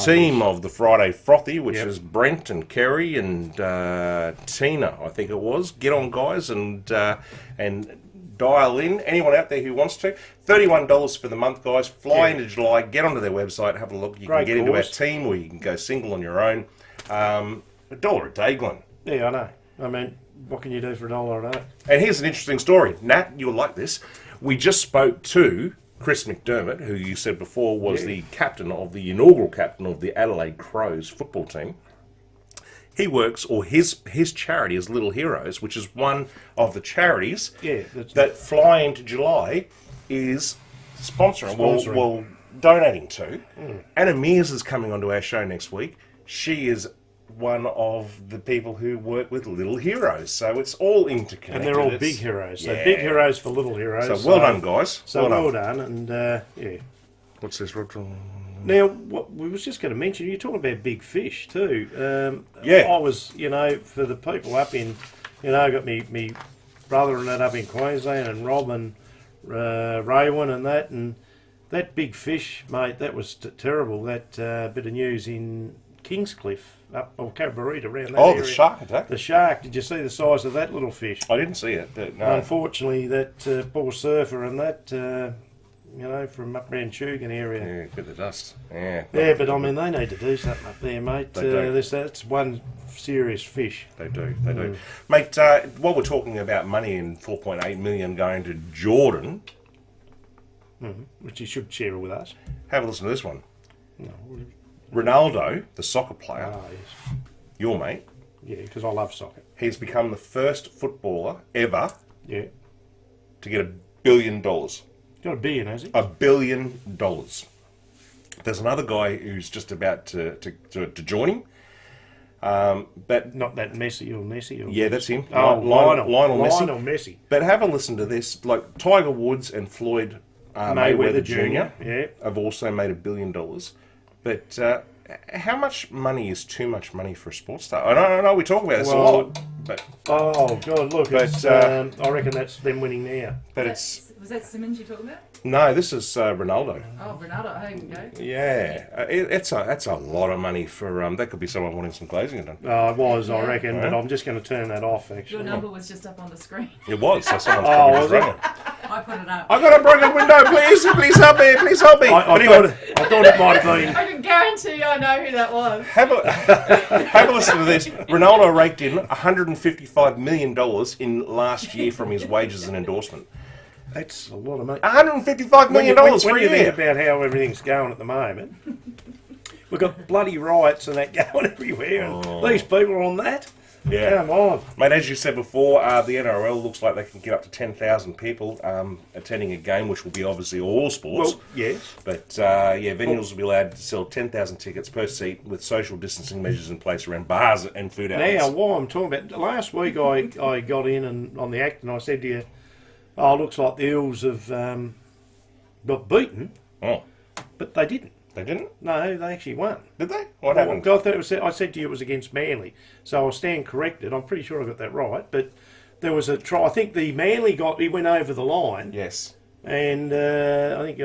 team of the Friday Frothy, which is Brent and Kerry and Tina, I think it was. Get on, guys, and dial in. Anyone out there who wants to. $31 for the month, guys. Fly into July. Get onto their website. Have a look. You can get into our team, or you can go single on your own. $1 a day, Glenn. Yeah, I know. I mean, what can you do for $1 a day? And here's an interesting story. Nat, you'll like this. We just spoke to Chris McDermott, who you said before was the inaugural captain of the Adelaide Crows football team. He works, or his charity is Little Heroes, which is one of the charities that Fly into July is sponsoring. Well, donating to. Anna Mears is coming onto our show next week. She is one of the people who work with Little Heroes, so it's all interconnected. And they're all big heroes. So big heroes for little heroes. So well done, guys. So well done. And yeah. What's this, Rod? Now, what we was just going to mention, you're talking about big fish too. Yeah. I was, for the people up in, I got me brother and that up in Queensland, and Rob and Raywin and that big fish, mate, that was terrible. That bit of news in Kingscliff, up or Cabarita, around that area. The shark attack. The shark. Did you see the size of that little fish? I didn't see it, but no. Unfortunately, that poor surfer and that, from up around Chugan area. Yeah, bit of dust. Yeah. Yeah, but I mean, they need to do something up there, mate. That's one serious fish. They do. Mate, while we're talking about money and 4.8 million going to Jordan, which you should share with us. have a listen to this one. No. Ronaldo, the soccer player, Yes. your mate, Yeah, because I love soccer. he's become the first footballer ever Yeah. to get $1 billion. Got a billion, has he? $1 billion. There's another guy who's just about to join him. But Not that Messi or Messi. Or yeah, that's him. Oh, Lionel Messi. Lionel Messi. But have a listen to this. Like Tiger Woods and Floyd Mayweather Jr. Yeah. have also made $1 billion. But how much money is too much money for a sports star? I know we talk about this a lot, but Oh God, look! It's, I reckon that's them winning now. but it's Was that Simmons you're talking about? no. This is Ronaldo. Oh, Ronaldo, there you go. Yeah, that's a lot of money for that could be someone wanting some glazing done. It was, I reckon, but I'm just going to turn that off. Your Actually, number was just up on the screen. It was. So someone's probably just was it? running. I put it up. I got a broken window, please help me, please help me. I Anyway, thought it might have been. I can guarantee you I know who that was. have a listen to this. Ronaldo raked in $155 million in last year from his wages and endorsement. That's a lot of money. $155 million when for a you think year. about how everything's going at the moment, we've got bloody riots and that going everywhere, and these people are on that. Yeah. Come on. Mate, as you said before, the NRL looks like they can get up to 10,000 people attending a game, which will be obviously all sports. Well, yes. But, venues will be allowed to sell 10,000 tickets per seat with social distancing measures in place around bars and food outlets. Now, while I'm talking about, last week I got in and on the act and I said to you, looks like the Eels have got beaten, but they didn't. They didn't? No, they actually won. Did they? What Well, happened? I thought I said to you it was against Manly, so I'll stand corrected. I'm pretty sure I got that right, but there was a try. I think the Manly he went over the line, Yes. and I think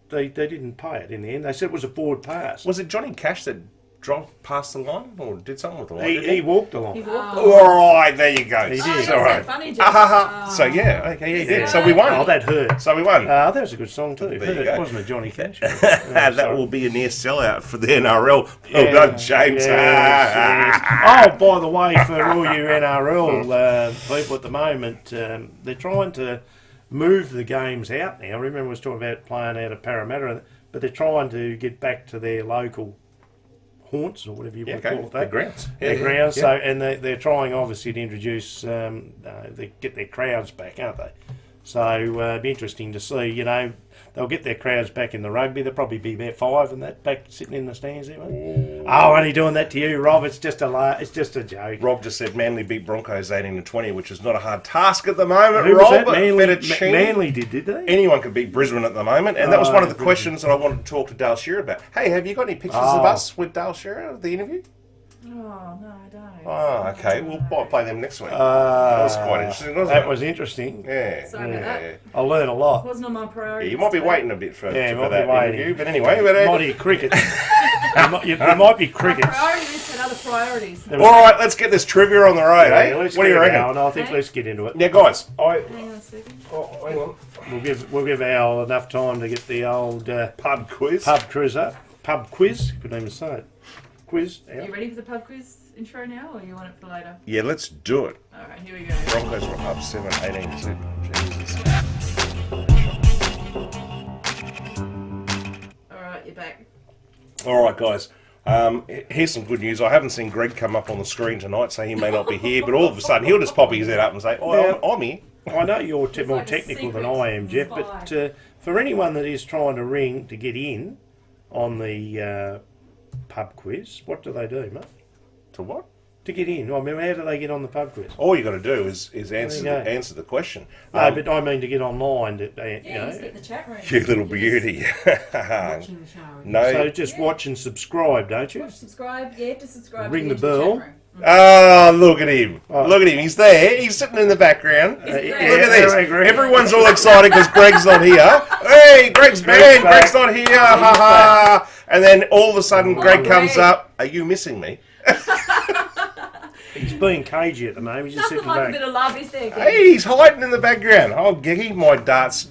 they didn't pay it in the end. They said it was a forward pass. Was it Johnny Cash that dropped past the line or did something with the line? He walked along. He walked All right, there you go. He did. that's All right. so funny, Jeff. So, yeah, okay, he did. Yeah. So we won. Oh, that hurt. So we won. That was a good song too. There you It go. wasn't a Johnny Cash. That will be a near sellout for the NRL. Well done, James. Oh, by the way, for all you NRL people at the moment, they're trying to move the games out now. Remember, I was talking about playing out of Parramatta, but they're trying to get back to their local haunts or whatever you want to call it. The grounds. Their grounds. So, and they're trying obviously to introduce, they get their crowds back, aren't they? So it'd be interesting to see. They'll get their crowds back in the rugby. There'll probably be about 5 and that back sitting in the stands there. Mate. Oh, only doing that to you, Rob. It's just a joke. Rob just said Manly beat Broncos 18-20, which is not a hard task at the moment. Who was Rob, that? Manly, Fettuccine. Manly did they? Anyone could beat Brisbane at the moment, and that was one of the questions that I wanted to talk to Dale Shearer about. Hey, have you got any pictures of us with Dale Shearer, the interview? Oh, no, I don't. Oh, okay. We'll play them next week. That was quite interesting, wasn't it? That was interesting. Yeah. Sorry about that. I learned a lot. Wasn't on my priority. You might be waiting a bit for that waiting. interview, but anyway. Might be cricket. There might be crickets. My priority list had other priorities. All right, let's get this trivia on the road, eh? Let's What do you get it reckon? now, I think let's get into it. Yeah, guys. Hang on a second. Hang on. We'll give Al enough time to get the old Pub quiz. pub quiz up. Pub quiz? Couldn't even say it. Quiz. Al. You ready for the pub quiz intro now, or you want it for later? Yeah, let's do it. Alright, here we go. Broncos were up 7-18 Jesus. Alright, you're back. All right, guys. Here's some good news. I haven't seen Greg come up on the screen tonight, so he may not be here. But all of a sudden, he'll just pop his head up and say, "Oh, I'm here." I know you're more like a technical than secret I am, Jeff, but spy. for anyone that is trying to ring to get in on the pub quiz, what do they do, mate? To what? To get in? I mean, how do they get on the pub quiz? All you got to do is you answer go. answer the question. No, but I mean to get online. To, Yeah, just get the chat room. You little beauty. Watching the show. No. So just watch and subscribe, don't you? Watch, subscribe. Yeah, to subscribe. Ring to the get into bell. chat room. Oh, look at him. Oh. Look at him. He's there. He's sitting in the background. Look Greg? at this. Yeah, Greg. Everyone's all excited because Greg's not here. Hey, Greg's banned. back. Greg's not here. Ha ha. And then all of a sudden, Greg comes Greg. up. Are you missing me? He's being cagey at the moment. He's just Nothing sitting like a back. bit of love, is there? Kev? Hey, he's hiding in the background. Oh, Geggy,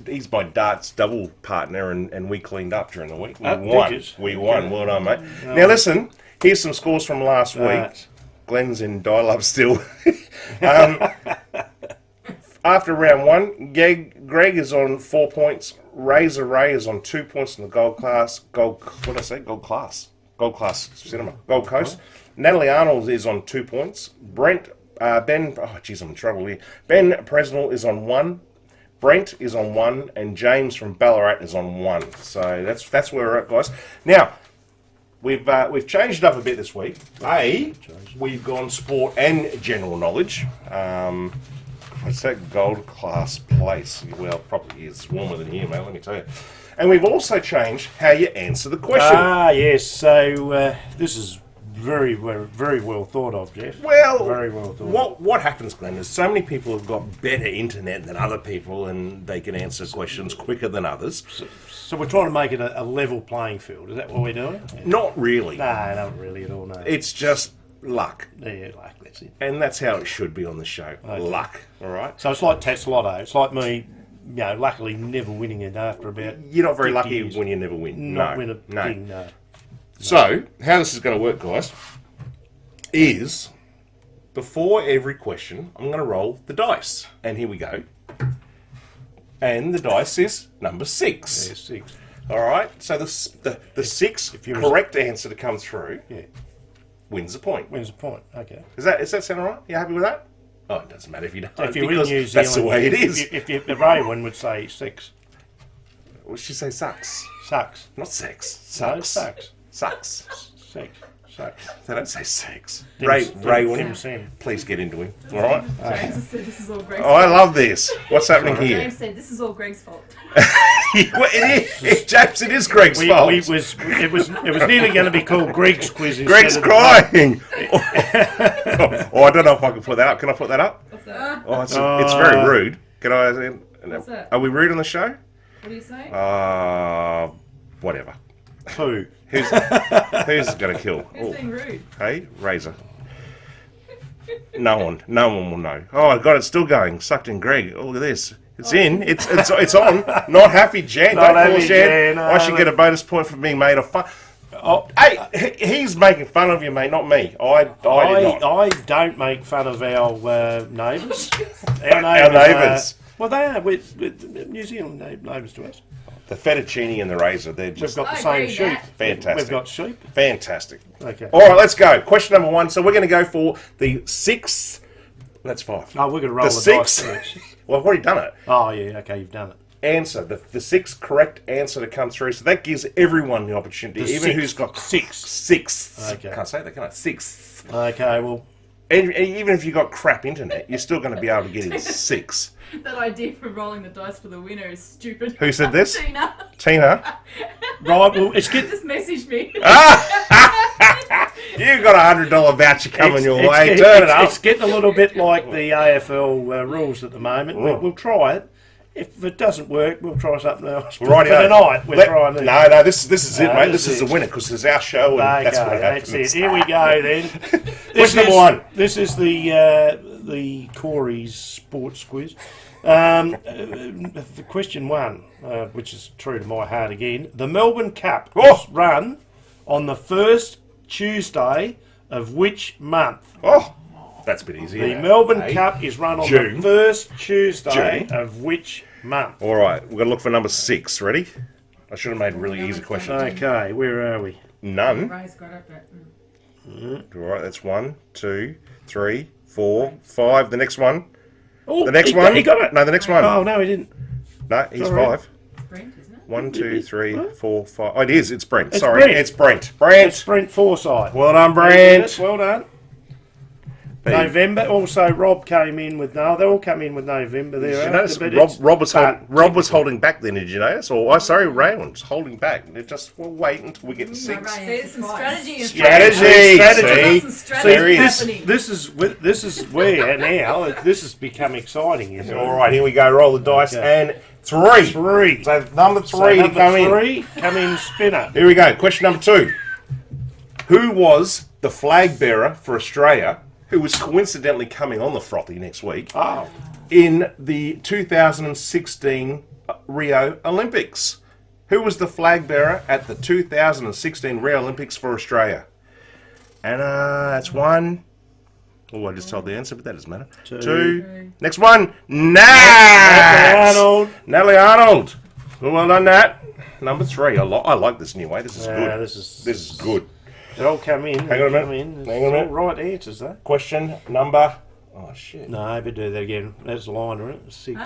he's my darts double partner, and we cleaned up during the week. We won. did you? We won. Well done, mate. Now listen, here's some scores from last week. Glenn's in dial-up still. After round one, Greg is on 4 points. Razor Ray is on 2 points in the Gold Class Cinema. Gold Coast. Natalie Arnold is on 2 points. Ben I'm in trouble here. Ben Presnell is on 1. Brent is on 1, and James from Ballarat is on 1. So that's where we're at, guys. Now, we've changed it up a bit this week. We've gone sport and general knowledge. What's that Gold Class place? Well, it probably is warmer than here, mate, let me tell you. And we've also changed how you answer the question. Yes. So this is very well thought of, Jeff. Well, very well thought. What happens, Glenn, is so many people have got better internet than other people, and they can answer questions quicker than others. So we're trying to make it a level playing field. Is that what we're doing? Yeah. Not really. No, not really at all. No. It's just luck. Yeah, like that's it. And that's how it should be on the show. Okay. Luck, all right? So it's like Test Lotto. It's like me, luckily never winning it after about. You're not very 50 lucky years. when you never win. Not no, win a no. thing. No. So, how this is going to work, guys, is before every question, I'm going to roll the dice. And here we go. And the dice is number 6. Yeah, 6. All right? So the 6 correct answer to come through wins a point. Wins a point. Okay. Does that sound all right? You happy with that? Oh, it doesn't matter if you don't. If you're in because New Zealand, that's the way it is. If the Raven would say 6. What did she say? Sucks. Sucks. Not sex. No, Sucks. sucks. Sucks. 6. Sucks. They don't say sex. Dim- Ray, dim- when dim- sim. please get into him. All right? James has said this is all Greg's Oh, I fault. love this. What's happening here? James said this is all Greg's fault. Well, it is. James, it is Greg's fault. It was nearly going to be called Greg's quiz. Greg's instead of- crying. Oh, I don't know if I can put that up. Can I put that up? What's that? Oh, it's very rude. Can I? What's that? Are we rude on the show? What do you say? Whatever. Who? Who's going to kill? Who's being rude? Hey, Razor. No one will know. Oh, God, it's still going. Sucked in Greg. Oh, look at this. It's in. It's on. Not happy, Jan. Not Don't call happy, Jan. Jan, no, I should get a bonus point for being made of fun. Oh, Hey, he's making fun of you, mate, not me. I did not. I don't make fun of our neighbours. Our neighbours. Well, they are. We're New Zealand neighbours to us. The fettuccine and the razor, they're We've just got the I same agree, sheep. Nat. fantastic. We've got sheep. Fantastic. Okay. All right, let's go. Question number 1. So we're going to go for the 6th. That's 5. Oh, we're going to roll The the dice 6th. first. Well, I've already done it. Oh, yeah. Okay, you've done it. Answer. The 6th correct answer to come through. So that gives everyone the opportunity, The even sixth. who's got Sixth. 6th. Okay. Can't say that, can I? 6th. Okay, well, And even if you've got crap internet, you're still going to be able to get in 6. That idea for rolling the dice for the winner is stupid. Who said this? Tina. Tina? right, well, it's good. Just messaged me. You've got a $100 voucher coming your way. It's, Turn it up. It's getting a little bit like the AFL rules at the moment. We'll try it. If it doesn't work, we'll try something else. But for tonight, we're trying to... No, this is it, mate. This is the winner because it's our show and that's what happens. That's it. Here we go, then. Question number one. This is the Corey's sports quiz. The question one, which is true to my heart again. The Melbourne Cup was run on the first Tuesday of which month? Oh, that's a bit easier. The Melbourne Cup is run on June. the first Tuesday of which month? All right, we're going to look for number 6. Ready? I should have made really easy questions. Okay, where are we? None. Ray's got it, but... All right, that's 1, 2, 3, 4, 5. The next one. Oh, The next one. He got it. No, the next one. Oh, no, he didn't. No, he's All right. 5. Brent, isn't it? 1, 2, 3, 4, 5. Oh, it is. It's Brent. It's Sorry, Brent. it's Brent. Brent. It's Brent Forsyth. Well done, He did Brent. it. Well done. November. Also, Rob came in with... No, they all come in with November there. Did you notice Rob was holding back then, did you notice? Or, sorry, Ray was holding back. We'll wait until we get to 6. There's some strategy. Strategy. Some strategy happening. This is where now this has become exciting. Isn't it? All right, here we go. Roll the dice. Okay. And 3. 3. So number 3 So to number come in. 3, come in spinner. Here we go. Question number 2. Who was the flag bearer for Australia, who was coincidentally coming on the Frothy next week, in the 2016 Rio Olympics? Who was the flag bearer at the 2016 Rio Olympics for Australia? And that's 1. Oh, I just told the answer, but that doesn't matter. 2. Next one. Nat Natalie Arnold. Well done, Nat. Number 3. I like this new way. This is good. This is good. They all come in. Hang on a minute. Hang on a minute. Right answers, though. Question number... Oh, shit. No, but do that again. That's a line, isn't it? 6. Huh?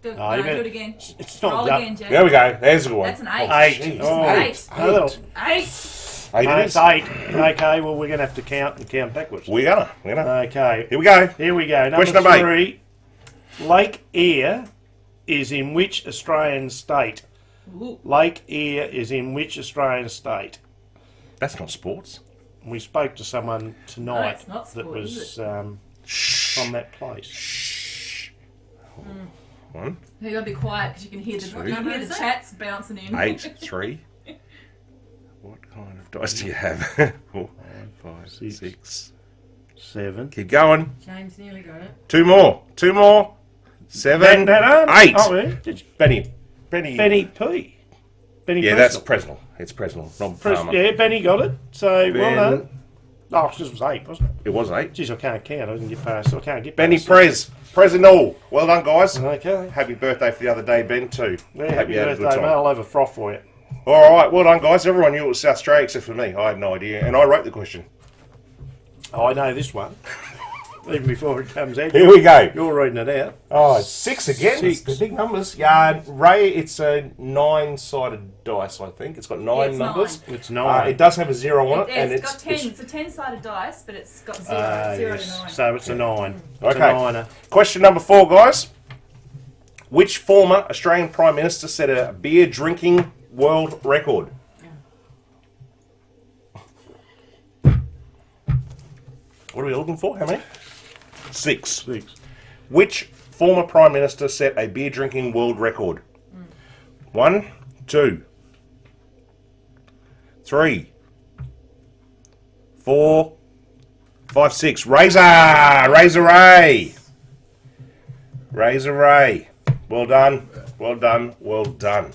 Do you it better- again. It's not Roll done. again, Jack. There we go. There's a good one. That's an 8. 8. Oh, 8. Oh, 8. no, it's 8. Okay, well, we're going to have to count backwards. We're gonna. Okay. Here we go. Here we go. Question Number number 3. Lake Eyre is in which Australian state? Ooh. Lake Eyre is in which Australian state? That's not sports. We spoke to someone tonight it's not that sport, was is from that place. Shh. 1, You gotta be quiet because you can hear the chats bouncing in. 8, 3. What kind of dice do you have? 4, 5, 6. 7. Keep going. James nearly got it. 2 more. 2 more. 7. 8. Oh, yeah. Did you? Benny. Benny P. Benny Yeah, Presnell. that's Presnell. It's Presnell. Not Palmer. Yeah, Benny got it. So, well Ben. done. Oh, this was 8, wasn't it? It was 8. Jeez, I can't count. I didn't get past. I can't get Benny past. Presnell. Well done, guys. Okay. Happy birthday for the other day, Ben, too. Yeah, Hope happy you had a good birthday, mate. time. I'll have a froth for you. All right, well done, guys. Everyone knew it was South Australia except for me. I had no idea, and I wrote the question. Oh, I know this one. Even before it comes out. Here we go. You're reading it out. Oh, it's 6 again. 6. The big numbers. Yeah, Ray, it's a 9-sided dice, I think. It's got 9 it's numbers. 9. It's 9. It does have a 0 on it. Yeah, and it's got 10. It's a 10-sided dice, but it's got 0. 0 to 9. So it's a 9. It's Okay. a 9er. Question number 4, guys. Which former Australian Prime Minister set a beer drinking world record? What are we looking for? How many? 6. 6. Which former Prime Minister set a beer drinking world record? 1, 2, 3, 4, 5, 6. Razor Ray. Well done. Well done. Well done.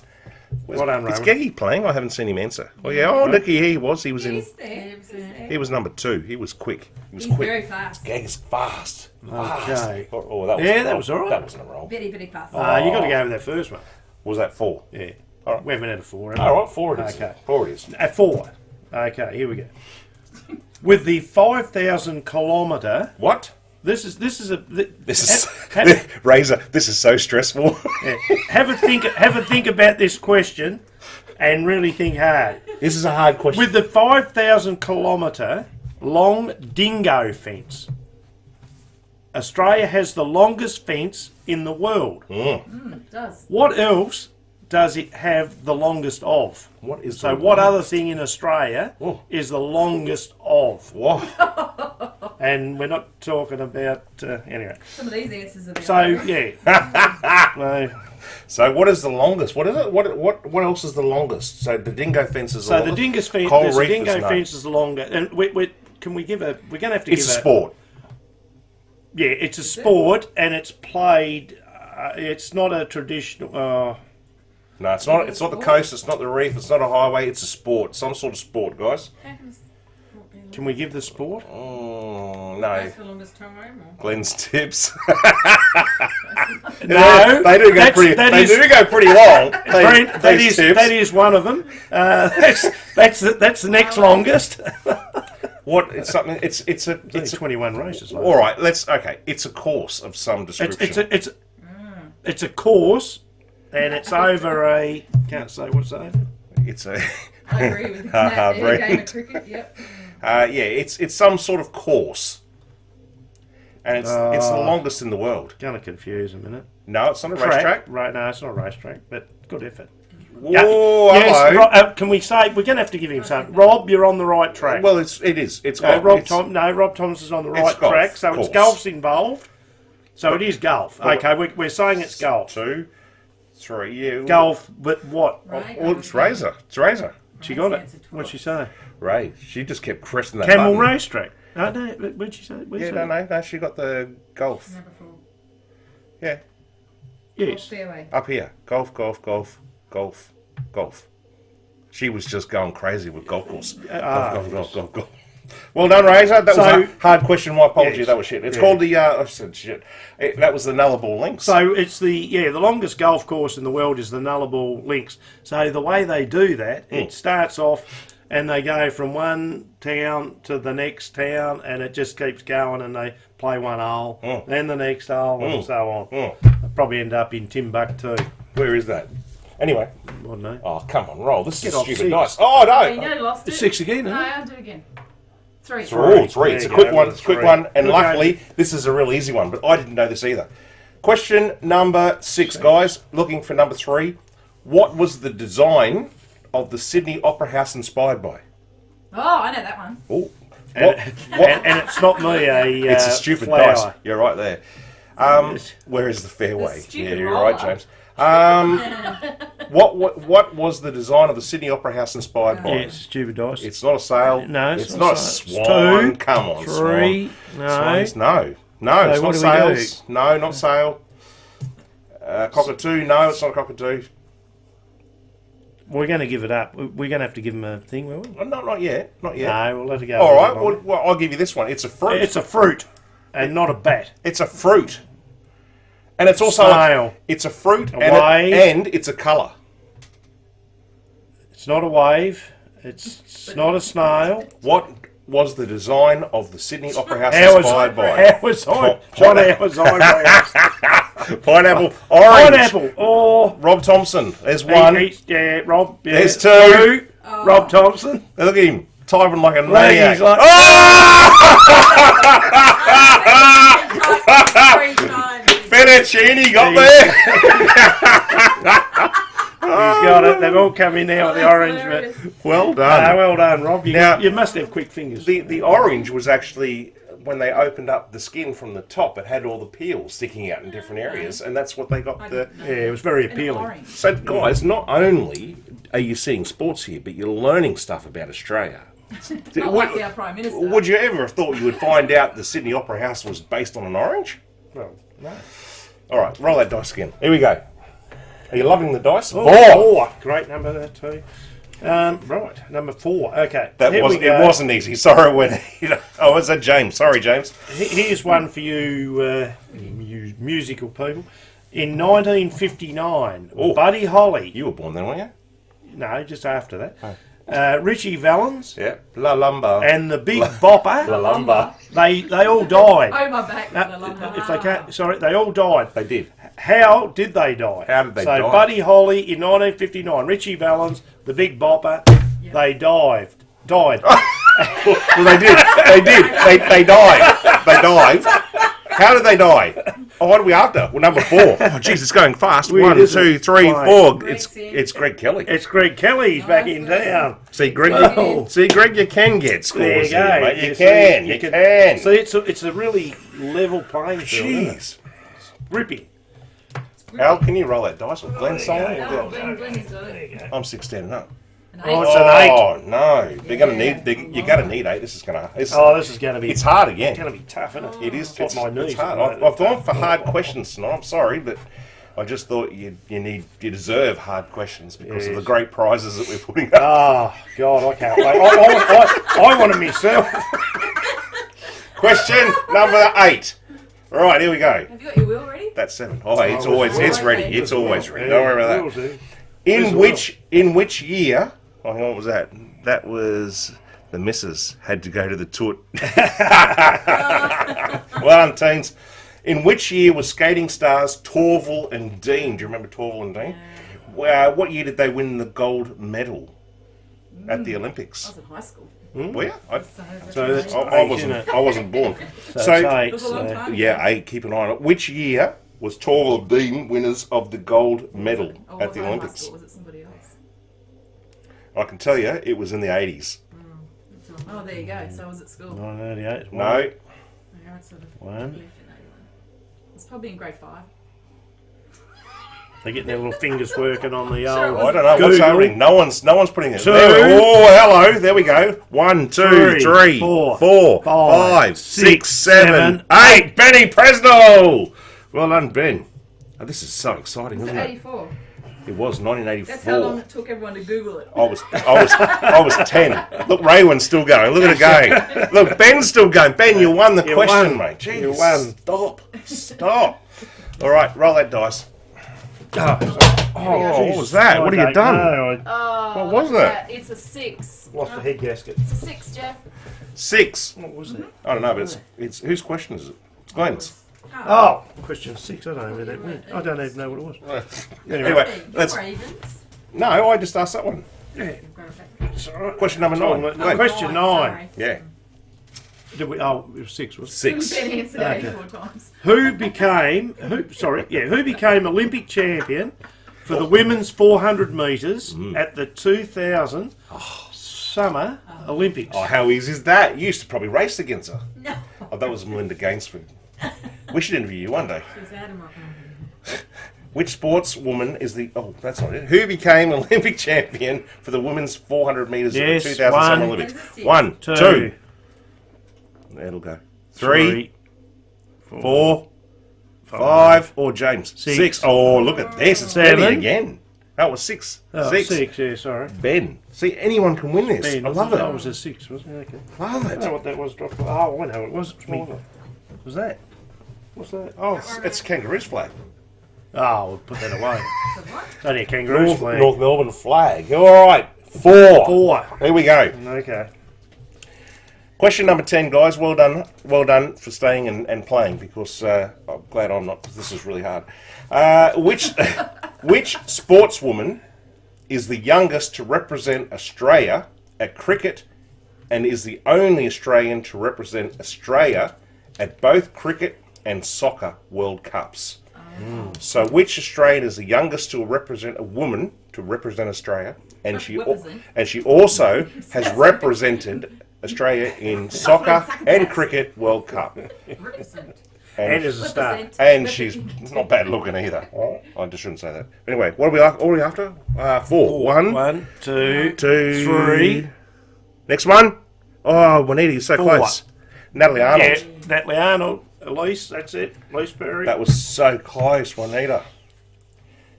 Well done, Is Rowan. Geggy playing? I haven't seen him answer. Oh yeah. Oh, look, he was. He was in. He's there. He's there. He was number 2. He was quick. He was He's quick. very fast. Gag is fast. Okay. Oh, that was Yeah, a roll. that was all right. That wasn't a roll. Very, very fast. You got to go with that first one. Was that 4? Yeah. All right. We haven't had a 4. have we? All right, 4 it is. Okay. 4 it is. At 4. Okay, here we go. With the 5,000 kilometre. What? This is Razor. This is so stressful. have a think about this question, and really think hard. This is a hard question. With the 5,000 kilometre long dingo fence, Australia has the longest fence in the world. It does. What else does it have the longest of? What is So the what other thing in Australia Oh. is the longest of? Whoa. And we're not talking about anyway. Some of these answers are there. So yeah, no. So what is the longest? What is it? What else is the longest? So the dingo fence is the So longest. the dingo fence, Coral there's a reef dingo is no. fence is the longer. And can we give a? We're going to have to It's give a sport. Yeah, it's a sport, and it's played. It's not a traditional. No, it's not. It's not the coast. It's not the reef. It's not a highway. It's a sport. Some sort of sport, guys. Can we give the sport? Oh, no. That's the longest time or? Glenn's tips. No, they do go that's- pretty. that They is- do go pretty long. Brent, These tips. that is one of them. That's the next longest. What? It's something. It's a. It's 21 races. Like All right. Okay. It's a course of some description. it's a course, and it's over a. Can't say what's over. It's a. I agree with that. Game Brent. of cricket, yep. Yeah. It's some sort of course, and it's the longest in the world. Going to confuse a minute. No, it's not a racetrack. Right? No, it's not a racetrack, but good effort. Whoa, Yes, hello. can we say we're going to have to give him something? Rob, you're on the right track. Well, it is. It's No, got. Rob Thomas is on the right golf, track, so course. it's golf's involved. So it is golf. Well, Okay, we're saying it's golf. 2, 3. Yeah. Golf, but what? Right. Well, it's Razor. It's Razor. She got it. What'd she say? Ray. She just kept pressing that Camel button. Racetrack. No, what'd she say? Where's Yeah, that? no. She got the golf. Number 4. Yeah. Yes. Fairway. Up here. Golf. She was just going crazy with golf course. Golf. Well done, Razor. That was a hard question. My apology. Yes. That was shit. It's called the. I said shit. That was the Nullarbor Links. So it's the longest golf course in the world is the Nullarbor Links. So the way they do that, it starts off and they go from one town to the next town, and it just keeps going, and they play one hole, then the next hole, and so on. They'll probably end up in Timbuktu. Where is that? Anyway. I don't know. Oh, come on, roll. This Get is off stupid 6. nice. Oh, no. You nearly lost it. It's 6 again, No, isn't it? I'll do it again. 3. Oh, 3. There It's a you quick go, one. with It's a quick 3. one. And Okay. luckily, this is a real easy one, but I didn't know this either. Question number 6, guys. Looking for number 3. What was the design of the Sydney Opera House inspired by? Oh, I know that one. Oh, And it's not me, it's a stupid flower. dice. You're right there. Where is the fairway? The stupid Yeah, you're roller. right, James. What was the design of the Sydney Opera House inspired by? Yeah, it's stupid dice. It's not a sail. No, it's not not a a sail. swan. It's 2, Come on, 3. swan. No. Swans, no, it's So not what do we sails. No, not sail. Cockatoo, no, it's not a cockatoo. We're going to give it up. We're going to have to give him a thing, will we? Not yet, not yet. No, we'll let it go. All right, well, I'll give you this one. It's a fruit. It's a fruit, and not a bat. It's a fruit, and it's also Snail. it's a fruit, A and, wave. and it's a colour. It's not a wave. It's not a snail. What was the design of the Sydney Opera House How was inspired by? How was I? Pineapple, orange. Pineapple. Oh, Rob Thompson. There's one. Yeah, Rob. Yeah. There's 2. Rob Thompson. Look at him, typing like a He's maniac. like, Fettuccine got there. he's got it. They've all come in now with the orange. But, Well done. well done, Rob. Now- You must have quick fingers. The orange was actually when they opened up the skin from the top. It had all the peels sticking out in different areas, and that's what they got the. Yeah, it was very And appealing. orange. So, guys, not only are you seeing sports here, but you're learning stuff about Australia. Not like our Prime Minister. Would you ever have thought you would find out the Sydney Opera House was based on an orange? Well, no. All right, roll that dice again. Here we go. Are you loving the dice? Oh, 4. Great number there too. Right, number 4. Okay. That here wasn't. we It go. wasn't easy. Sorry, when oh, was that James? Sorry, James. Here's one for you, musical people. In 1959, Oh. Buddy Holly. You were born then, weren't you? No, just after that. Richie Valens Yeah. La Lumba. and the Big Bopper. La Lumba. They all died. Oh, my back. If they can't, sorry, they all died. They did. How did they die? How did they so die? Buddy Holly in 1959, Richie Valens, the Big Bopper, they died. Well, they did. They did. They dived. They dived. How did they die? Oh, what are we after? Well, number 4. Oh, jeez, it's going fast. Weird, 1, isn't 2, it? 3, Fine. 4. Greg's It's in. Greg Kelly. It's Greg Kelly. He's back in town. See, Greg. Oh. See, Greg, you can get There scores you here, go. mate. You see, can. You can. See, it's a really level playing field. Isn't it? Jeez. Grippy. Al, can you roll that dice with Glenn Solomon? Oh, Glenny's got it. I'm 16 and up. An Oh, eight. it's an 8. Oh no, they're gonna need. You're gonna need 8. This is gonna. This is going to be. It's hard again. going to be tough, isn't it? It is. Got It's, my knees. it's hard. I've gone for hard questions tonight. I'm sorry, but I just thought you deserve hard questions because of the Yes. great prizes that we're putting up. Oh God, I can't wait. I want it myself. Question number 8. All right, here we go. Have you got your wheel ready? That's 7. Oh, it's ready. It's always ready. Don't worry about that. Where's In which year? Oh, hang on, what was that? That was the missus had to go to the toot. Well done, teens. In which year was skating stars Torval and Dean? Do you remember Torval and Dean? What year did they win the gold medal at the I Olympics? was in high school. Well, yeah, So that's I 8, isn't it? wasn't born. So So it's 8. It was a long So. time. yeah, 8. Keep an eye on it. Which year was Torval and Dean winners of the gold medal Oh, at was the I in high Olympics? school? Was it somebody else? I can tell you, it was in the 80s. Oh, there you go. So I was at school. 1988. No, I sort of One. left in 81. It's probably in grade 5. They're getting their little fingers working on the Sure, old. I don't know what's Google. happening. No one's putting it. Two. Oh, hello. There we go. 1, 2, Three, 3, four, 4, five, 5, 6, 7, seven, 8. Benny Presnell. Well done, Ben. Oh, this is so exciting, It's isn't it? 84. It was That's how long 1984. it took everyone to Google it. I was 10. Look, Raywin's still going. Look at it going. Look, Ben's still going. Ben, you won the You question, won. mate. Jeez. You won. Stop. All right, roll that dice. Oh, Oh, what was that? What have you done? Oh, What was look at that? It's a 6. Lost the head gasket. It's a 6, Jeff. 6. What was it? I don't know, but it's whose question is it? It's Glenn's. Oh, question 6. I don't know where that went. I don't even know what it was. Anyway, Hey, let's. you're Ravens. No, I just asked that one. Yeah. It's all right. Question number 9. Oh, Glenn. question 9. Sorry. Yeah, Did we? Oh, it was 6. Was it? 6. Ben answered Okay. 84 times. Who became? Who became Olympic champion for the women's 400 metres at the 2000 Summer Olympics? Oh, how easy is that? You used to probably race against her. No. Oh, that was Melinda Gainsford. We should interview you one day. She's out of my Which sportswoman is the... Oh, that's not it. Who became Olympic champion for the women's 400 metres Yes, at the 2000 Summer one. Olympics? 1, 2. 2, It'll go. 3, 4, 5. Or James. 6. Oh, look at this. It's Benny 7. again. That was 6. Oh, 6. 6, yeah, sorry. Ben. See, anyone can win this. Ben, I love it. That was a 6, wasn't it? Okay. Love I don't know it. what that was. Dropped. Oh, I know it was. It's me. What was that? What's that? Oh, it's kangaroo's flag. Oh, we'll put that away. what? It's only a kangaroo's flag. North Melbourne flag. All right. 4. 4. Here we go. Okay. Question number 10, guys. Well done for staying and playing because I'm glad I'm not because this is really hard. Which sportswoman is the youngest to represent Australia at cricket and is the only Australian to represent Australia at both cricket and soccer World Cups? So which Australian is the youngest to represent a woman to represent Australia and she also has represented Australia in soccer and cricket World Cup. Represent. And as a star. And she's not bad looking either. I just shouldn't say that. Anyway, what are we after? 4. 1, 1, 2, 2, 3. Next one. Oh, Juanita, you're so 4. close. Natalie Arnold. Yeah, Natalie Arnold. Elise, that's it. Elise Perry. That was so close, Juanita.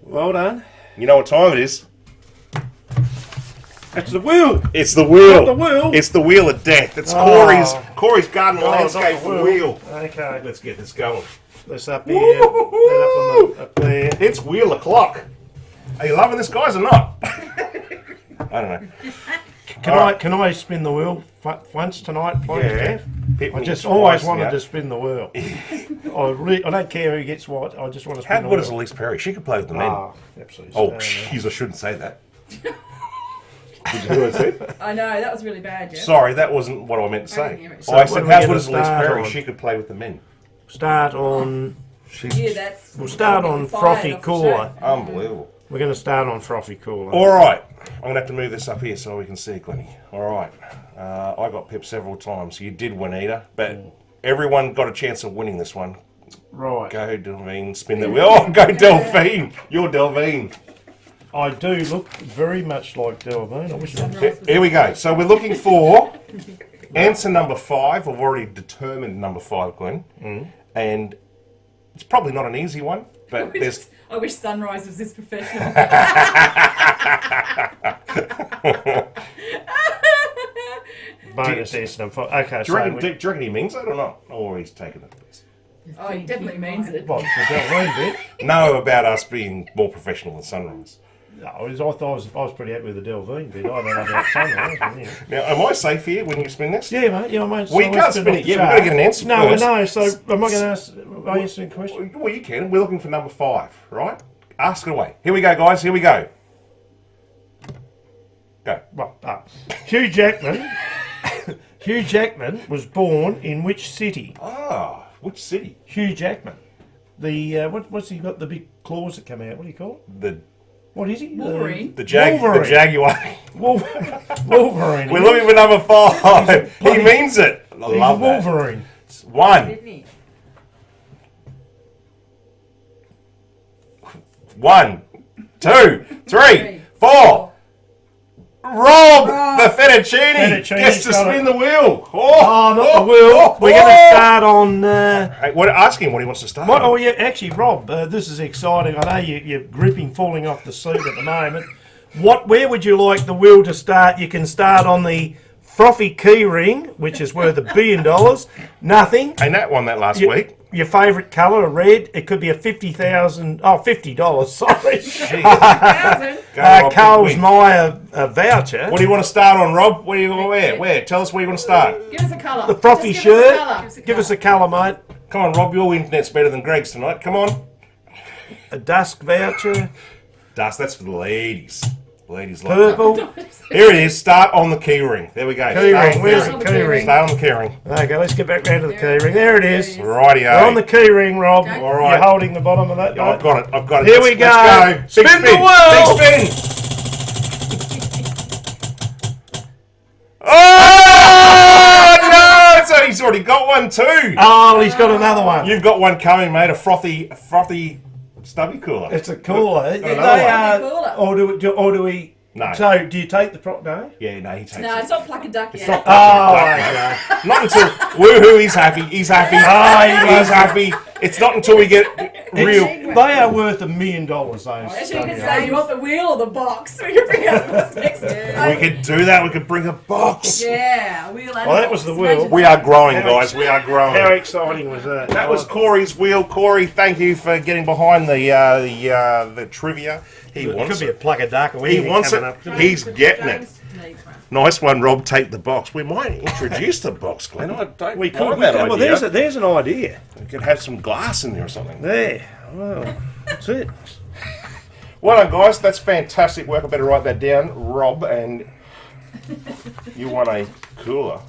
Well done. You know what time it is? That's the wheel. It's the wheel. Not the wheel. It's the wheel of death. It's Oh. Corey's garden Oh, landscape not the wheel. Okay. Let's get this going. This up here. That up there. It's wheel o'clock. Are you loving this, guys, or not? I don't know. Can I spin the wheel once tonight, please? Yeah. I just always wanted to spin the wheel. I don't care who gets what. I just want to spin How the good wheel. is Elise Perry? She could play with the men. Ah, absolutely. Oh, jeez, I shouldn't say that. Did you hear what I said? I know, that was really bad, Jeff. Sorry, that wasn't what I meant to I didn't say. hear it. I So said, when how we good get is a Elise start Perry? on- She could play with the men. Start on Yeah, that's. We'll start on Frothy Cooler. Unbelievable. We're going to start on Frothy Cooler. All right. I'm going to have to move this up here so we can see it, Glennie. All right. I got pipped several times. You did win, Eda, but everyone got a chance of winning this one. Right. Go, Delphine. Spin the wheel. Oh, go, Delphine. You're Delphine. I do look very much like Delvine. I wish I Here we go. So we're looking for answer number 5. I've already determined number 5, Glenn. And it's probably not an easy one, but there's... I wish Sunrise was this professional. bonus S number 5. Okay, Do you reckon he means it or not? Or he's taking it? Oh, he definitely means it. what, the Delvine bit? No, about us being more professional than Sunrise. No, I was pretty happy with the Delvine bit. I don't know about Sunrise. But yeah. Now, am I safe here when you spin this? Yeah, mate. Yeah, mate. Well, you can't spin it yet. We've got to get an answer No, first. no. So, am I going to ask? Are you answering a question? Well, you can. We're looking for number 5, right? Ask it away. Here we go, guys. Here we go. Go. Well, Hugh Jackman. Hugh Jackman was born in which city? Ah, which city? Hugh Jackman. The what's he got? The big claws that come out. What do you call it? What is he? Wolverine. The Wolverine. Jaguar. Wolverine. We're looking for number 5. He means it. I He's love that. Wolverine. 1. 1, 2, 3, 4. Rob, the fettuccine gets to spin the wheel. Oh, not the wheel. We're going to start on... Hey, ask him what he wants to start on. Oh, yeah, actually, Rob, this is exciting. I know you're gripping, falling off the seat at the moment. Where would you like the wheel to start? You can start on the Frothy key ring, which is worth $1 billion. Nothing. Hey, Nat won that last week. Your favourite colour, a red. It could be a $50, sorry. Carl's Meyer voucher. What do you want to start on, Rob? What do you want to wear? Where? Tell us where you want to start. Give us a colour. The Frothy shirt. Give us a colour, mate. Come on, Rob. Your internet's better than Greg's tonight. Come on. A dusk voucher. Dusk, that's for the ladies. Ladies like Purple. Here it is. Start on the key ring. There we go. Key ring. Where's the key ring? Start on the key ring. Okay, let's get back round to the key ring. There it is. Rightio. We're on the key ring, Rob. Okay. All right. You're holding the bottom of that. Yeah, I've got it. I've got it. Here we go. Let's go. Spin Big the wheel. Big spin. Oh no! So he's already got one too. Oh, he's got another one. You've got one coming, mate. A frothy stubby cooler. It's a cooler. another one. Or do we? No. So, do you take the prop? No. Yeah, no, he takes No, it. it's not pluck a duck yet. Not Oh, Not until woohoo, he's happy. He's happy. He's happy. It's not until we get real. They are worth $1 million. Those. Actually, you can say you want the wheel or the box. We can bring out what's next. We could do that. We could bring a box. Yeah, wheel. Well, that was the wheel. We are growing, guys. We are growing. How exciting was that? That was Corey's wheel. Corey, thank you for getting behind the trivia. He It wants could be a it. plug of duck or He anything wants coming it. up. He's getting it. James needs one. Nice one, Rob. Take the box. We might introduce the box, Glenn. I don't We mind could. that Well, idea. there's an idea. We could have some glass in there or something. There. Well, that's it. Well done, guys. That's fantastic work. I better write that down, Rob. And you want a cooler.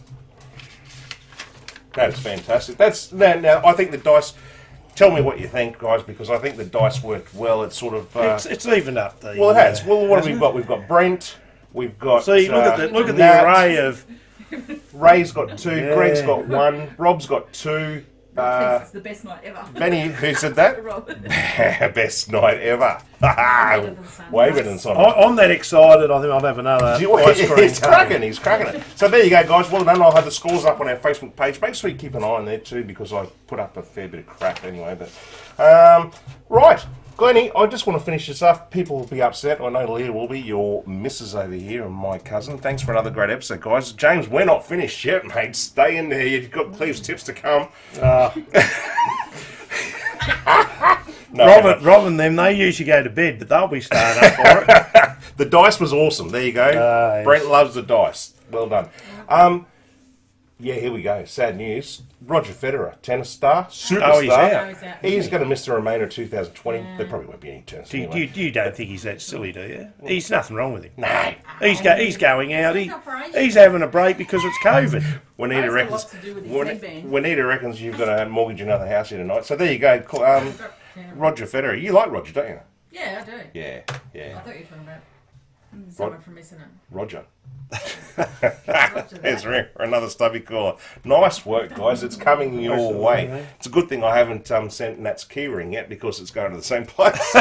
That is fantastic. That's now. I think the dice. Tell me what you think, guys, because I think the dice worked well. It's sort of. It's evened up. Well, it has. Well, what have we got? We've got Brent. We've got. See, look at the Nat. array of. Ray's got 2. Yeah. Greg's got 1. Rob's got 2. Thinks it's the best night ever. Benny, who said that? Rob. Best night ever. Way better than Sonic. I'm that excited. I think I'll have another ice cream. He's cracking. He's cracking it. So there you go, guys. Well done. I'll have the scores up on our Facebook page. Make sure you keep an eye on there too, because I put up a fair bit of crap anyway. But right, Glennie, I just want to finish this up. People will be upset. I know Leah will be. Your missus over here and my cousin. Thanks for another great episode, guys. James, we're not finished yet, mate. Stay in there. You've got Cleve's tips to come. No, Rob and them, they usually go to bed, but they'll be staying up for it. The dice was awesome. There you go. Yes. Brent loves the dice. Well done. Yeah, here we go. Sad news. Roger Federer, tennis star, superstar. Oh, he's out. He's out. He's going to miss the remainder of 2020. There probably won't be any tennis anyway. You don't think he's that silly, do you? He's nothing wrong with him. No. He's going out. He's not for ages. He's having a break because it's COVID. Juanita That's a reckons, lot to do with his headband. Juanita reckons you've got to mortgage another house here tonight. So there you go. Roger Federer. You like Roger, don't you? Yeah, I do. Yeah, I yeah. thought you were talking about someone from Essendon. Roger. Roger There's that. another stubby caller. Nice work, guys. It's coming your way. It's a good thing I haven't sent Nat's keyring yet because it's going to the same place.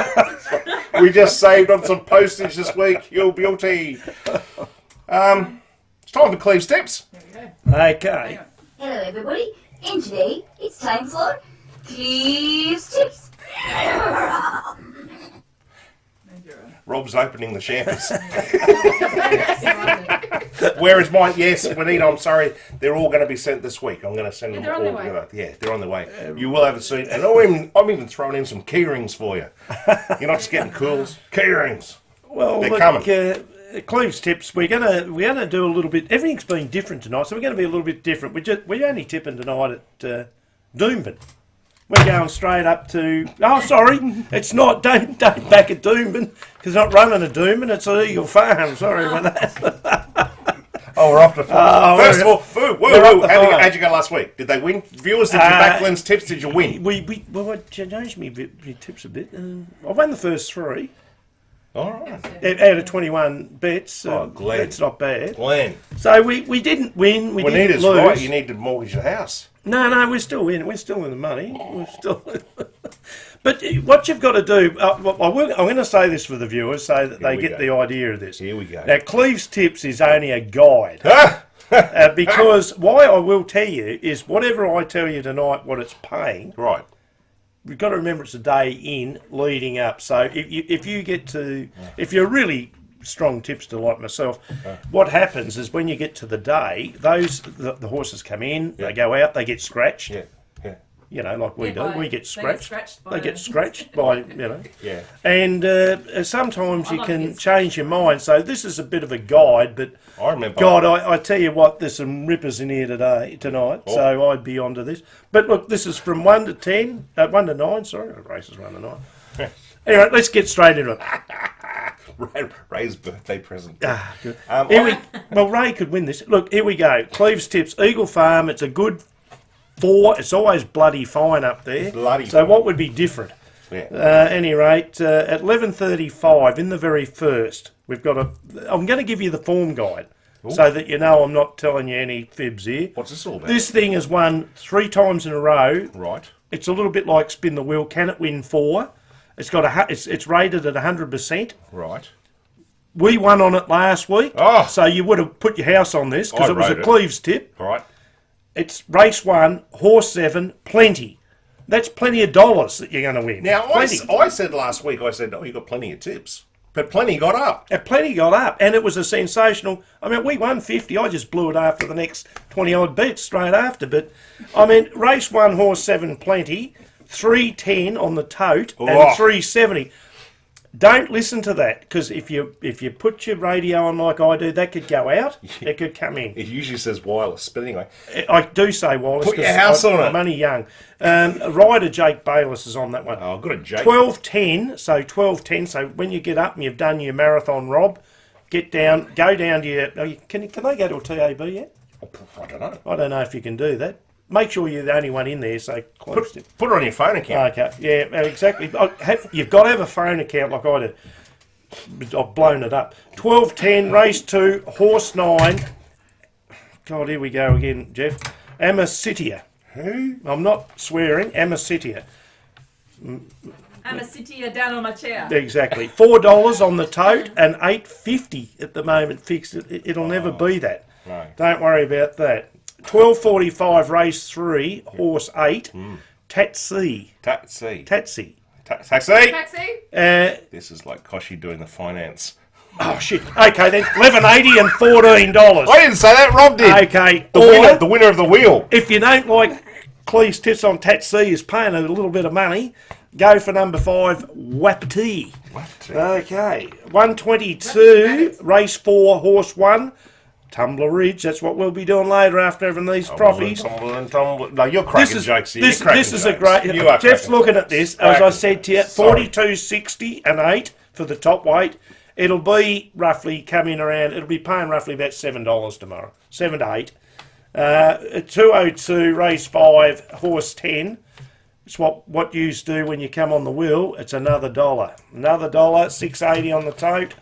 We just saved on some postage this week. You're guilty. It's time for Cleve's Tips. There we go. Okay. Hello everybody, and today it's time for Cleve's Tips. Rob's opening the champers. Where is mine? Yes, Juanita, I'm sorry. They're all going to be sent this week. I'm going to send them they're all on their way. together. Yeah, they're on their way. You will have a seat. And I'm even throwing in some key rings for you. You're not just getting cools. Key rings. Well, They're look, coming. Cleve's Tips. We're gonna do a little bit. Everything's been different tonight, so we're going to be a little bit different. We're only tipping tonight at Doomben. We're going straight up to. Oh, sorry, it's not. Don't back at Doomben because not running a Doomben. It's an Eagle Farm. Sorry about that. Oh, we're off to First of all, we're up the how'd you go last week? Did they win? Viewers, did you back Glenn's tips? Did you win? Well, what changed me tips a bit. I won the first three. All right. Out of 21 bets. Glenn. That's not bad. Glenn. So we didn't win. We didn't Juanita's lose. right. You need to mortgage the house. No, we're still in. We're still in the money. We're still. But what you've got to do, I'm going to say this for the viewers so that they get the idea of this. Here we go. Now, Cleve's Tips is only a guide. Because why I will tell you is whatever I tell you tonight, what it's paying, Right. we've got to remember it's a day in leading up. So if you're really strong tipster like myself, what happens is when you get to the day, the horses come in, they go out, they get scratched. Yeah. Yeah. You know, like we do. We get scratched. They get scratched By, you know. Yeah. And sometimes you can change your mind. So this is a bit of a guide, but I remember. God, I tell you what, there's some rippers in here tonight, Oh. so I'd be onto this. But look, this is from 1 to 10, 1 to 9, sorry, the race is 1 to 9. Anyway, let's get straight into it. Ray's birthday present. Good. Well, Ray could win this. Look, here we go. Cleve's Tips, Eagle Farm, it's a good 4. It's always bloody fine up there. Bloody so fine. what would be different? Yeah. Any rate, at 11:35 in the very first, we've got I'm going to give you the form guide so that you know I'm not telling you any fibs here. What's this all about? This thing has won 3 times in a row. Right. It's a little bit like spin the wheel. Can it win 4? It's got it's rated at 100%. Right. We won on it last week, so you would have put your house on this because I it was a wrote it. Cleve's tip. Right. It's race 1, horse 7, plenty. That's plenty of dollars that you're going to win. Now, plenty. I said last week, you got plenty of tips. But plenty got up. And plenty got up, and it was a sensational. I mean, we won 50. I just blew it after the next 20 odd bets straight after. But I mean, race 1, horse 7, plenty, 310 on the tote, and 370. Don't listen to that because if you put your radio on like I do, that could go out. It could come in. It usually says wireless, but anyway. I do say wireless. Put your house on it. I'm only young. Rider Jake Bayless is on that one. Oh, good at Jake. 12:10. So 12:10. So when you get up and you've done your marathon, Rob, go down to your. Can they go to a TAB yet? I don't know. I don't know if you can do that. Make sure you're the only one in there. So Put it on your phone account. Okay, yeah, exactly. You've got to have a phone account like I do. I've blown it up. 12:10, race 2, horse 9. God, here we go again, Jeff. Amicitia. Who? I'm not swearing. Amicitia. I'm a sitting down on my chair. Exactly. $4 on the tote and $8.50 at the moment fixed. It'll never be that. No. Don't worry about that. 12:45, race 3, horse 8, Tatsy. Taxi. Tatsy. Taxi. Taxi? This is like Koshy doing the finance. Oh shit! Okay then, $11.80 and $14. I didn't say that. Rob did. Okay, The winner of the wheel. If you don't like Cleve's Tips on Tatsy is paying a little bit of money, go for number 5, Wapiti. Okay, 122, race 4, horse 1. Tumbler Ridge. That's what we'll be doing later after having these proffies. No, you're cracking jokes here. This is a great. Jeff's looking at this. As I said to you, 42.60 and 8 for the top weight. It'll be roughly coming around. It'll be paying roughly about $7 tomorrow, 7 to 8. 202 race 5 horse 10. It's what you do when you come on the wheel. It's another $1. Another $1. 6.80 on the tote.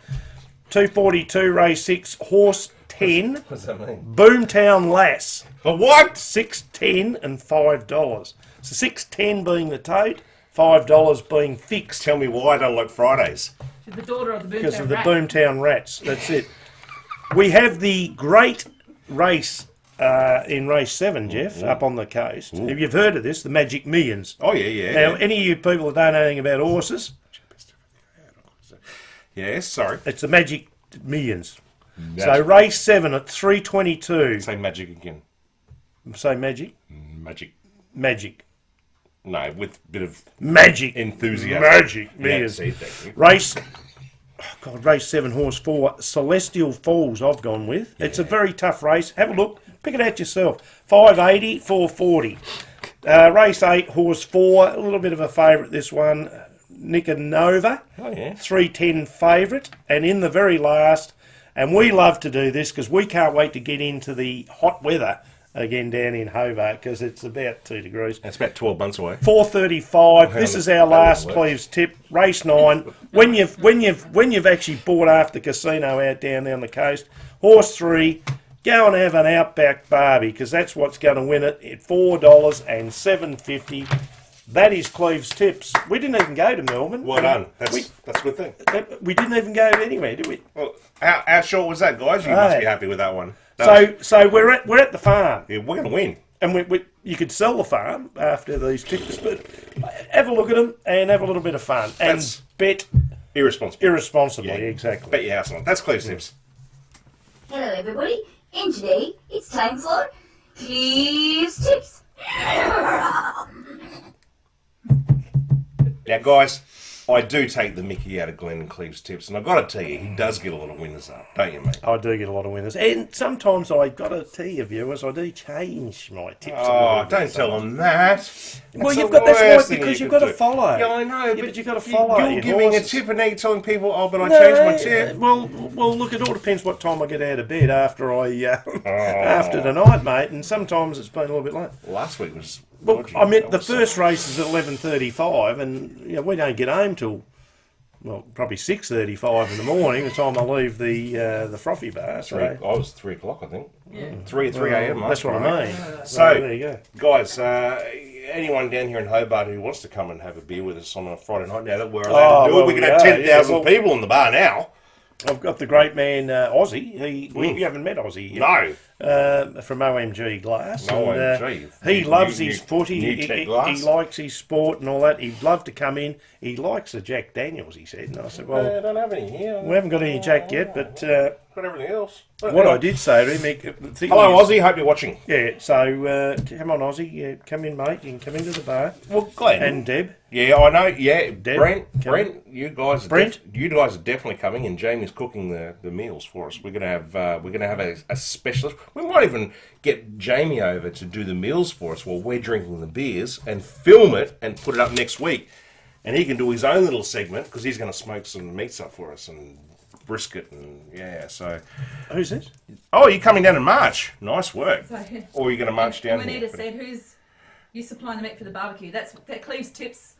242 race 6 horse 10. What does that mean? Boomtown Lass. For what? 6.10 and $5. So 6.10 being the tote, $5 being fixed. Tell me why I don't like Fridays. She's the daughter of the Boomtown Because of the Rat. Boomtown Rats. That's it. We have the great race in race 7, Jeff, up on the coast. If you've heard of this, the Magic Millions. Oh, yeah. Now, any of you people that don't know anything about horses, Yes, sorry. it's the Magic Millions. So race 7 at 3:22. Say magic again. Say magic? Magic. Magic. No, with a bit of Magic. enthusiasm. Magic Yeah, Millions. see, thank you. Race 7 horse 4 Celestial Falls I've gone with. It's a very tough race. Have a look. Pick it out yourself. 580, 440. Race 8 horse 4. A little bit of a favourite this one. Nicanova. Oh, yeah. 310 favourite. And in the very last, and we love to do this because we can't wait to get into the hot weather again down in Hobart because it's about 2 degrees. It's about 12 months away. 4:35. This is our last Cleves tip. Race 9. When you've actually bought after casino out down the coast, horse 3. Go and have an Outback Barbie because that's what's going to win it at $4 and $7.50. That is Cleves tips. We didn't even go to Melbourne. Well done. That's a good thing. We didn't even go anywhere, did we? Well, how short was that, guys? You must be happy with that one. So we're at the farm. Yeah, we're going to win. And you could sell the farm after these tips, but have a look at them and have a little bit of fun. And bet irresponsibly, exactly. Bet your house on it. That's Cleves tips. Hello everybody, and today it's time for Cleves Tips. Now, guys, I do take the mickey out of Glenn and Cleves tips, and I've got to tell you, he does get a lot of winners up, don't you, mate? I do get a lot of winners. And sometimes I got to tell you, viewers, I do change my tips. Oh, don't tell them that. Well, that's why, because you've got to follow. Yeah, I know, but you've got to follow. You're giving a tip, and now you're telling people, oh, but I changed my tip. Well, look, it all depends what time I get out of bed after after tonight, mate, and sometimes it's been a little bit late. Last week was... Well, I meant the first race is at 11:35, and we don't get home till probably 6:35 in the morning. The time I leave the frothy bar. So I was 3 o'clock, I think. Yeah. 3 a.m. That's what I mean. So there you go, guys. Anyone down here in Hobart who wants to come and have a beer with us on a Friday night, now that we're allowed to do it, we can have 10,000 people in the bar now. I've got the great man Ozzy. We haven't met Ozzy yet. No. From OMG Glass. OMG. He loves his footy. He likes his sport and all that. He'd love to come in. He likes the Jack Daniels, he said. And I said, well, I don't have any here. We haven't got any Jack yet, but got everything else. What I did say to him, hello, Ozzy. Hope you're watching. Yeah, so come on, Ozzy. Yeah, come in, mate. You can come into the bar. Well, Glenn and Deb. Yeah, I know. Yeah, Deb, Brent, you guys are definitely coming, and Jamie's cooking the meals for us. We're gonna have a specialist. We might even get Jamie over to do the meals for us while we're drinking the beers and film it and put it up next week. And he can do his own little segment because he's going to smoke some meats up for us and brisket and so. Who's this? Oh, you're coming down in March. Nice work. So, or are you going to march down here? Juanita said, "Who's you supplying the meat for the barbecue?" That Cleves tips.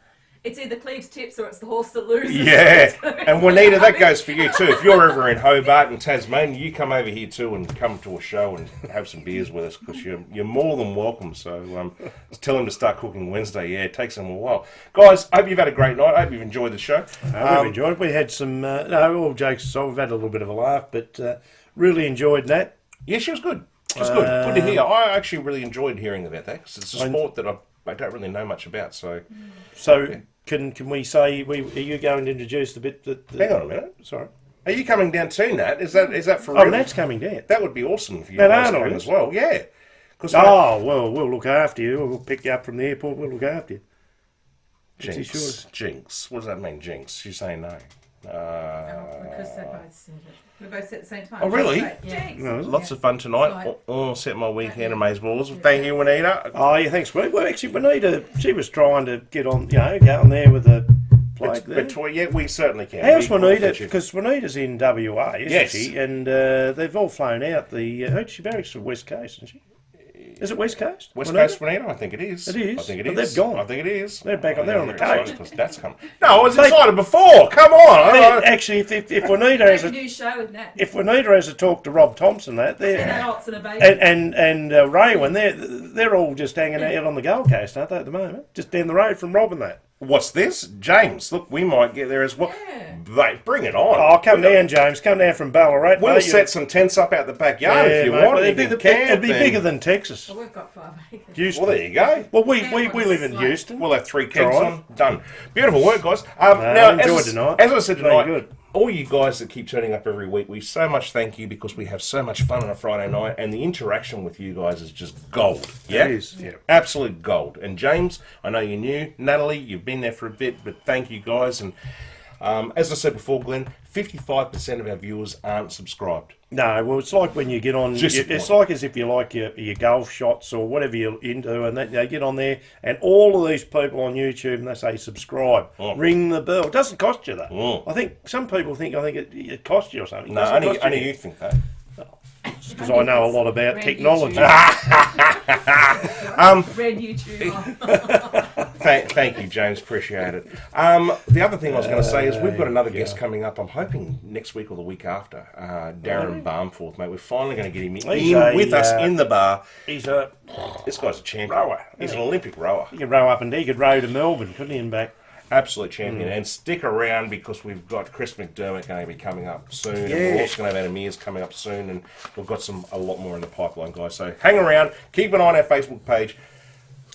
It's either Cleves tips or it's the horse that loses. Yeah, and Juanita, that goes for you too. If you're ever in Hobart and Tasmania, you come over here too and come to a show and have some beers with us because you're more than welcome. So tell him to start cooking Wednesday. Yeah, it takes him a while. Guys, I hope you've had a great night. I hope you've enjoyed the show. We've enjoyed it. We had some, all jokes aside, we've had a little bit of a laugh, but really enjoyed Nat. Yeah, she was good. She was good. Good to hear. I actually really enjoyed hearing about that because it's a sport that I don't really know much about. So yeah. Can we say are you going to introduce the bit that? Hang on a minute. Sorry. Are you coming down too, Nat? Is that for real? Oh, Nat's coming down. That would be awesome for you guys to come as well. Yeah. Well, we'll look after you. We'll pick you up from the airport. We'll look after you. Jinx. What does that mean, Jinx? You're saying no. Because they both said it. We both said it at the same time. Oh, really? Right, yeah. No. Lots of fun tonight. Right. Oh, set my weekend amaze balls. Thank you, Juanita. Oh, yeah, thanks, mate. Well, actually, Juanita, she was trying to get on, go on there with the plate there. Yeah, we certainly can. How's We Juanita? forfeit you. Because Juanita's in WA, isn't Yes. she? And they've all flown out. She barracks to West Coast, isn't she? Is it West Coast? West Juanita? Coast Juanita, I think it is. It is, I think it but is. they've gone. I think it is. They're back on there on the coast. Because that's coming. No, I was excited before. Come on. Actually, if Juanita has Make a a new show with Nat. if Juanita has a talk to Rob Thompson, that they're Adults and a baby. and Raywin, they're all just hanging out on the Gold Coast, aren't they, at the moment? Just down the road from Rob and that. What's this? James, look, we might get there as well. Yeah. Bring it on. Oh, come down, James. Come down from Ballarat. We'll mate. set some tents up out the backyard if you mate, want. but You it'd can be, camp it'd be and- bigger than Texas. We've got 5 acres. Houston. Well, there you go. Well, we live in Houston. We'll have 3 kegs Right. on. Done. Beautiful work, guys. I enjoyed tonight. As I said Very tonight, good. all you guys that keep turning up every week, we so much thank you because we have so much fun on a Friday night, and the interaction with you guys is just gold. Yeah, It is, yeah. absolute gold. And James, I know you're new. Natalie, you've been there for a bit, but thank you guys. And as I said before, Glenn, 55% of our viewers aren't subscribed. No, well, it's like when you get on. It's like as if you like your golf shots or whatever you're into, and they get on there, and all of these people on YouTube, and they say subscribe, ring the bell. It doesn't cost you that. Mm. I think some people think it costs you or something. It No, doesn't cost only you think that. because I know a lot about Red technology. Red YouTube. Thank you, James. Appreciate it. The other thing I was going to say is we've got another guest coming up. I'm hoping next week or the week after. Darren Barmforth, mate. We're finally going to get him in with us in the bar. This guy's a champion. Rower. He's an Olympic rower. He could row up and he could row to Melbourne, couldn't he, and back? Absolute champion. And stick around because we've got Chris McDermott going to be coming up soon. And we're also going to have Adam Mears coming up soon. And we've got a lot more in the pipeline, guys. So hang around. Keep an eye on our Facebook page.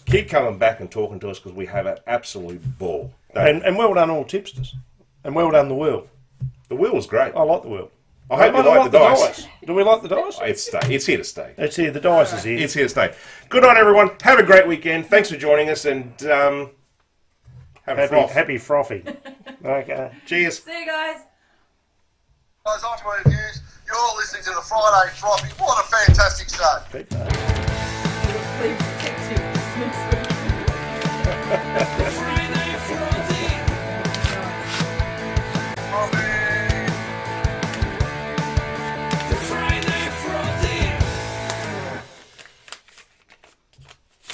Keep coming back and talking to us because we have an absolute ball. And well done, all tipsters. And well done, the wheel. The wheel was great. I like the wheel. I hope you like the dice. Do we like the dice? It's here to stay. It's here. The dice is here. It's here to stay. Good night, everyone. Have a great weekend. Thanks for joining us, and happy frothy. Okay. Cheers. See you guys. Guys, on to my reviews. You're listening to the Friday Frothy. What a fantastic show. Please protect you.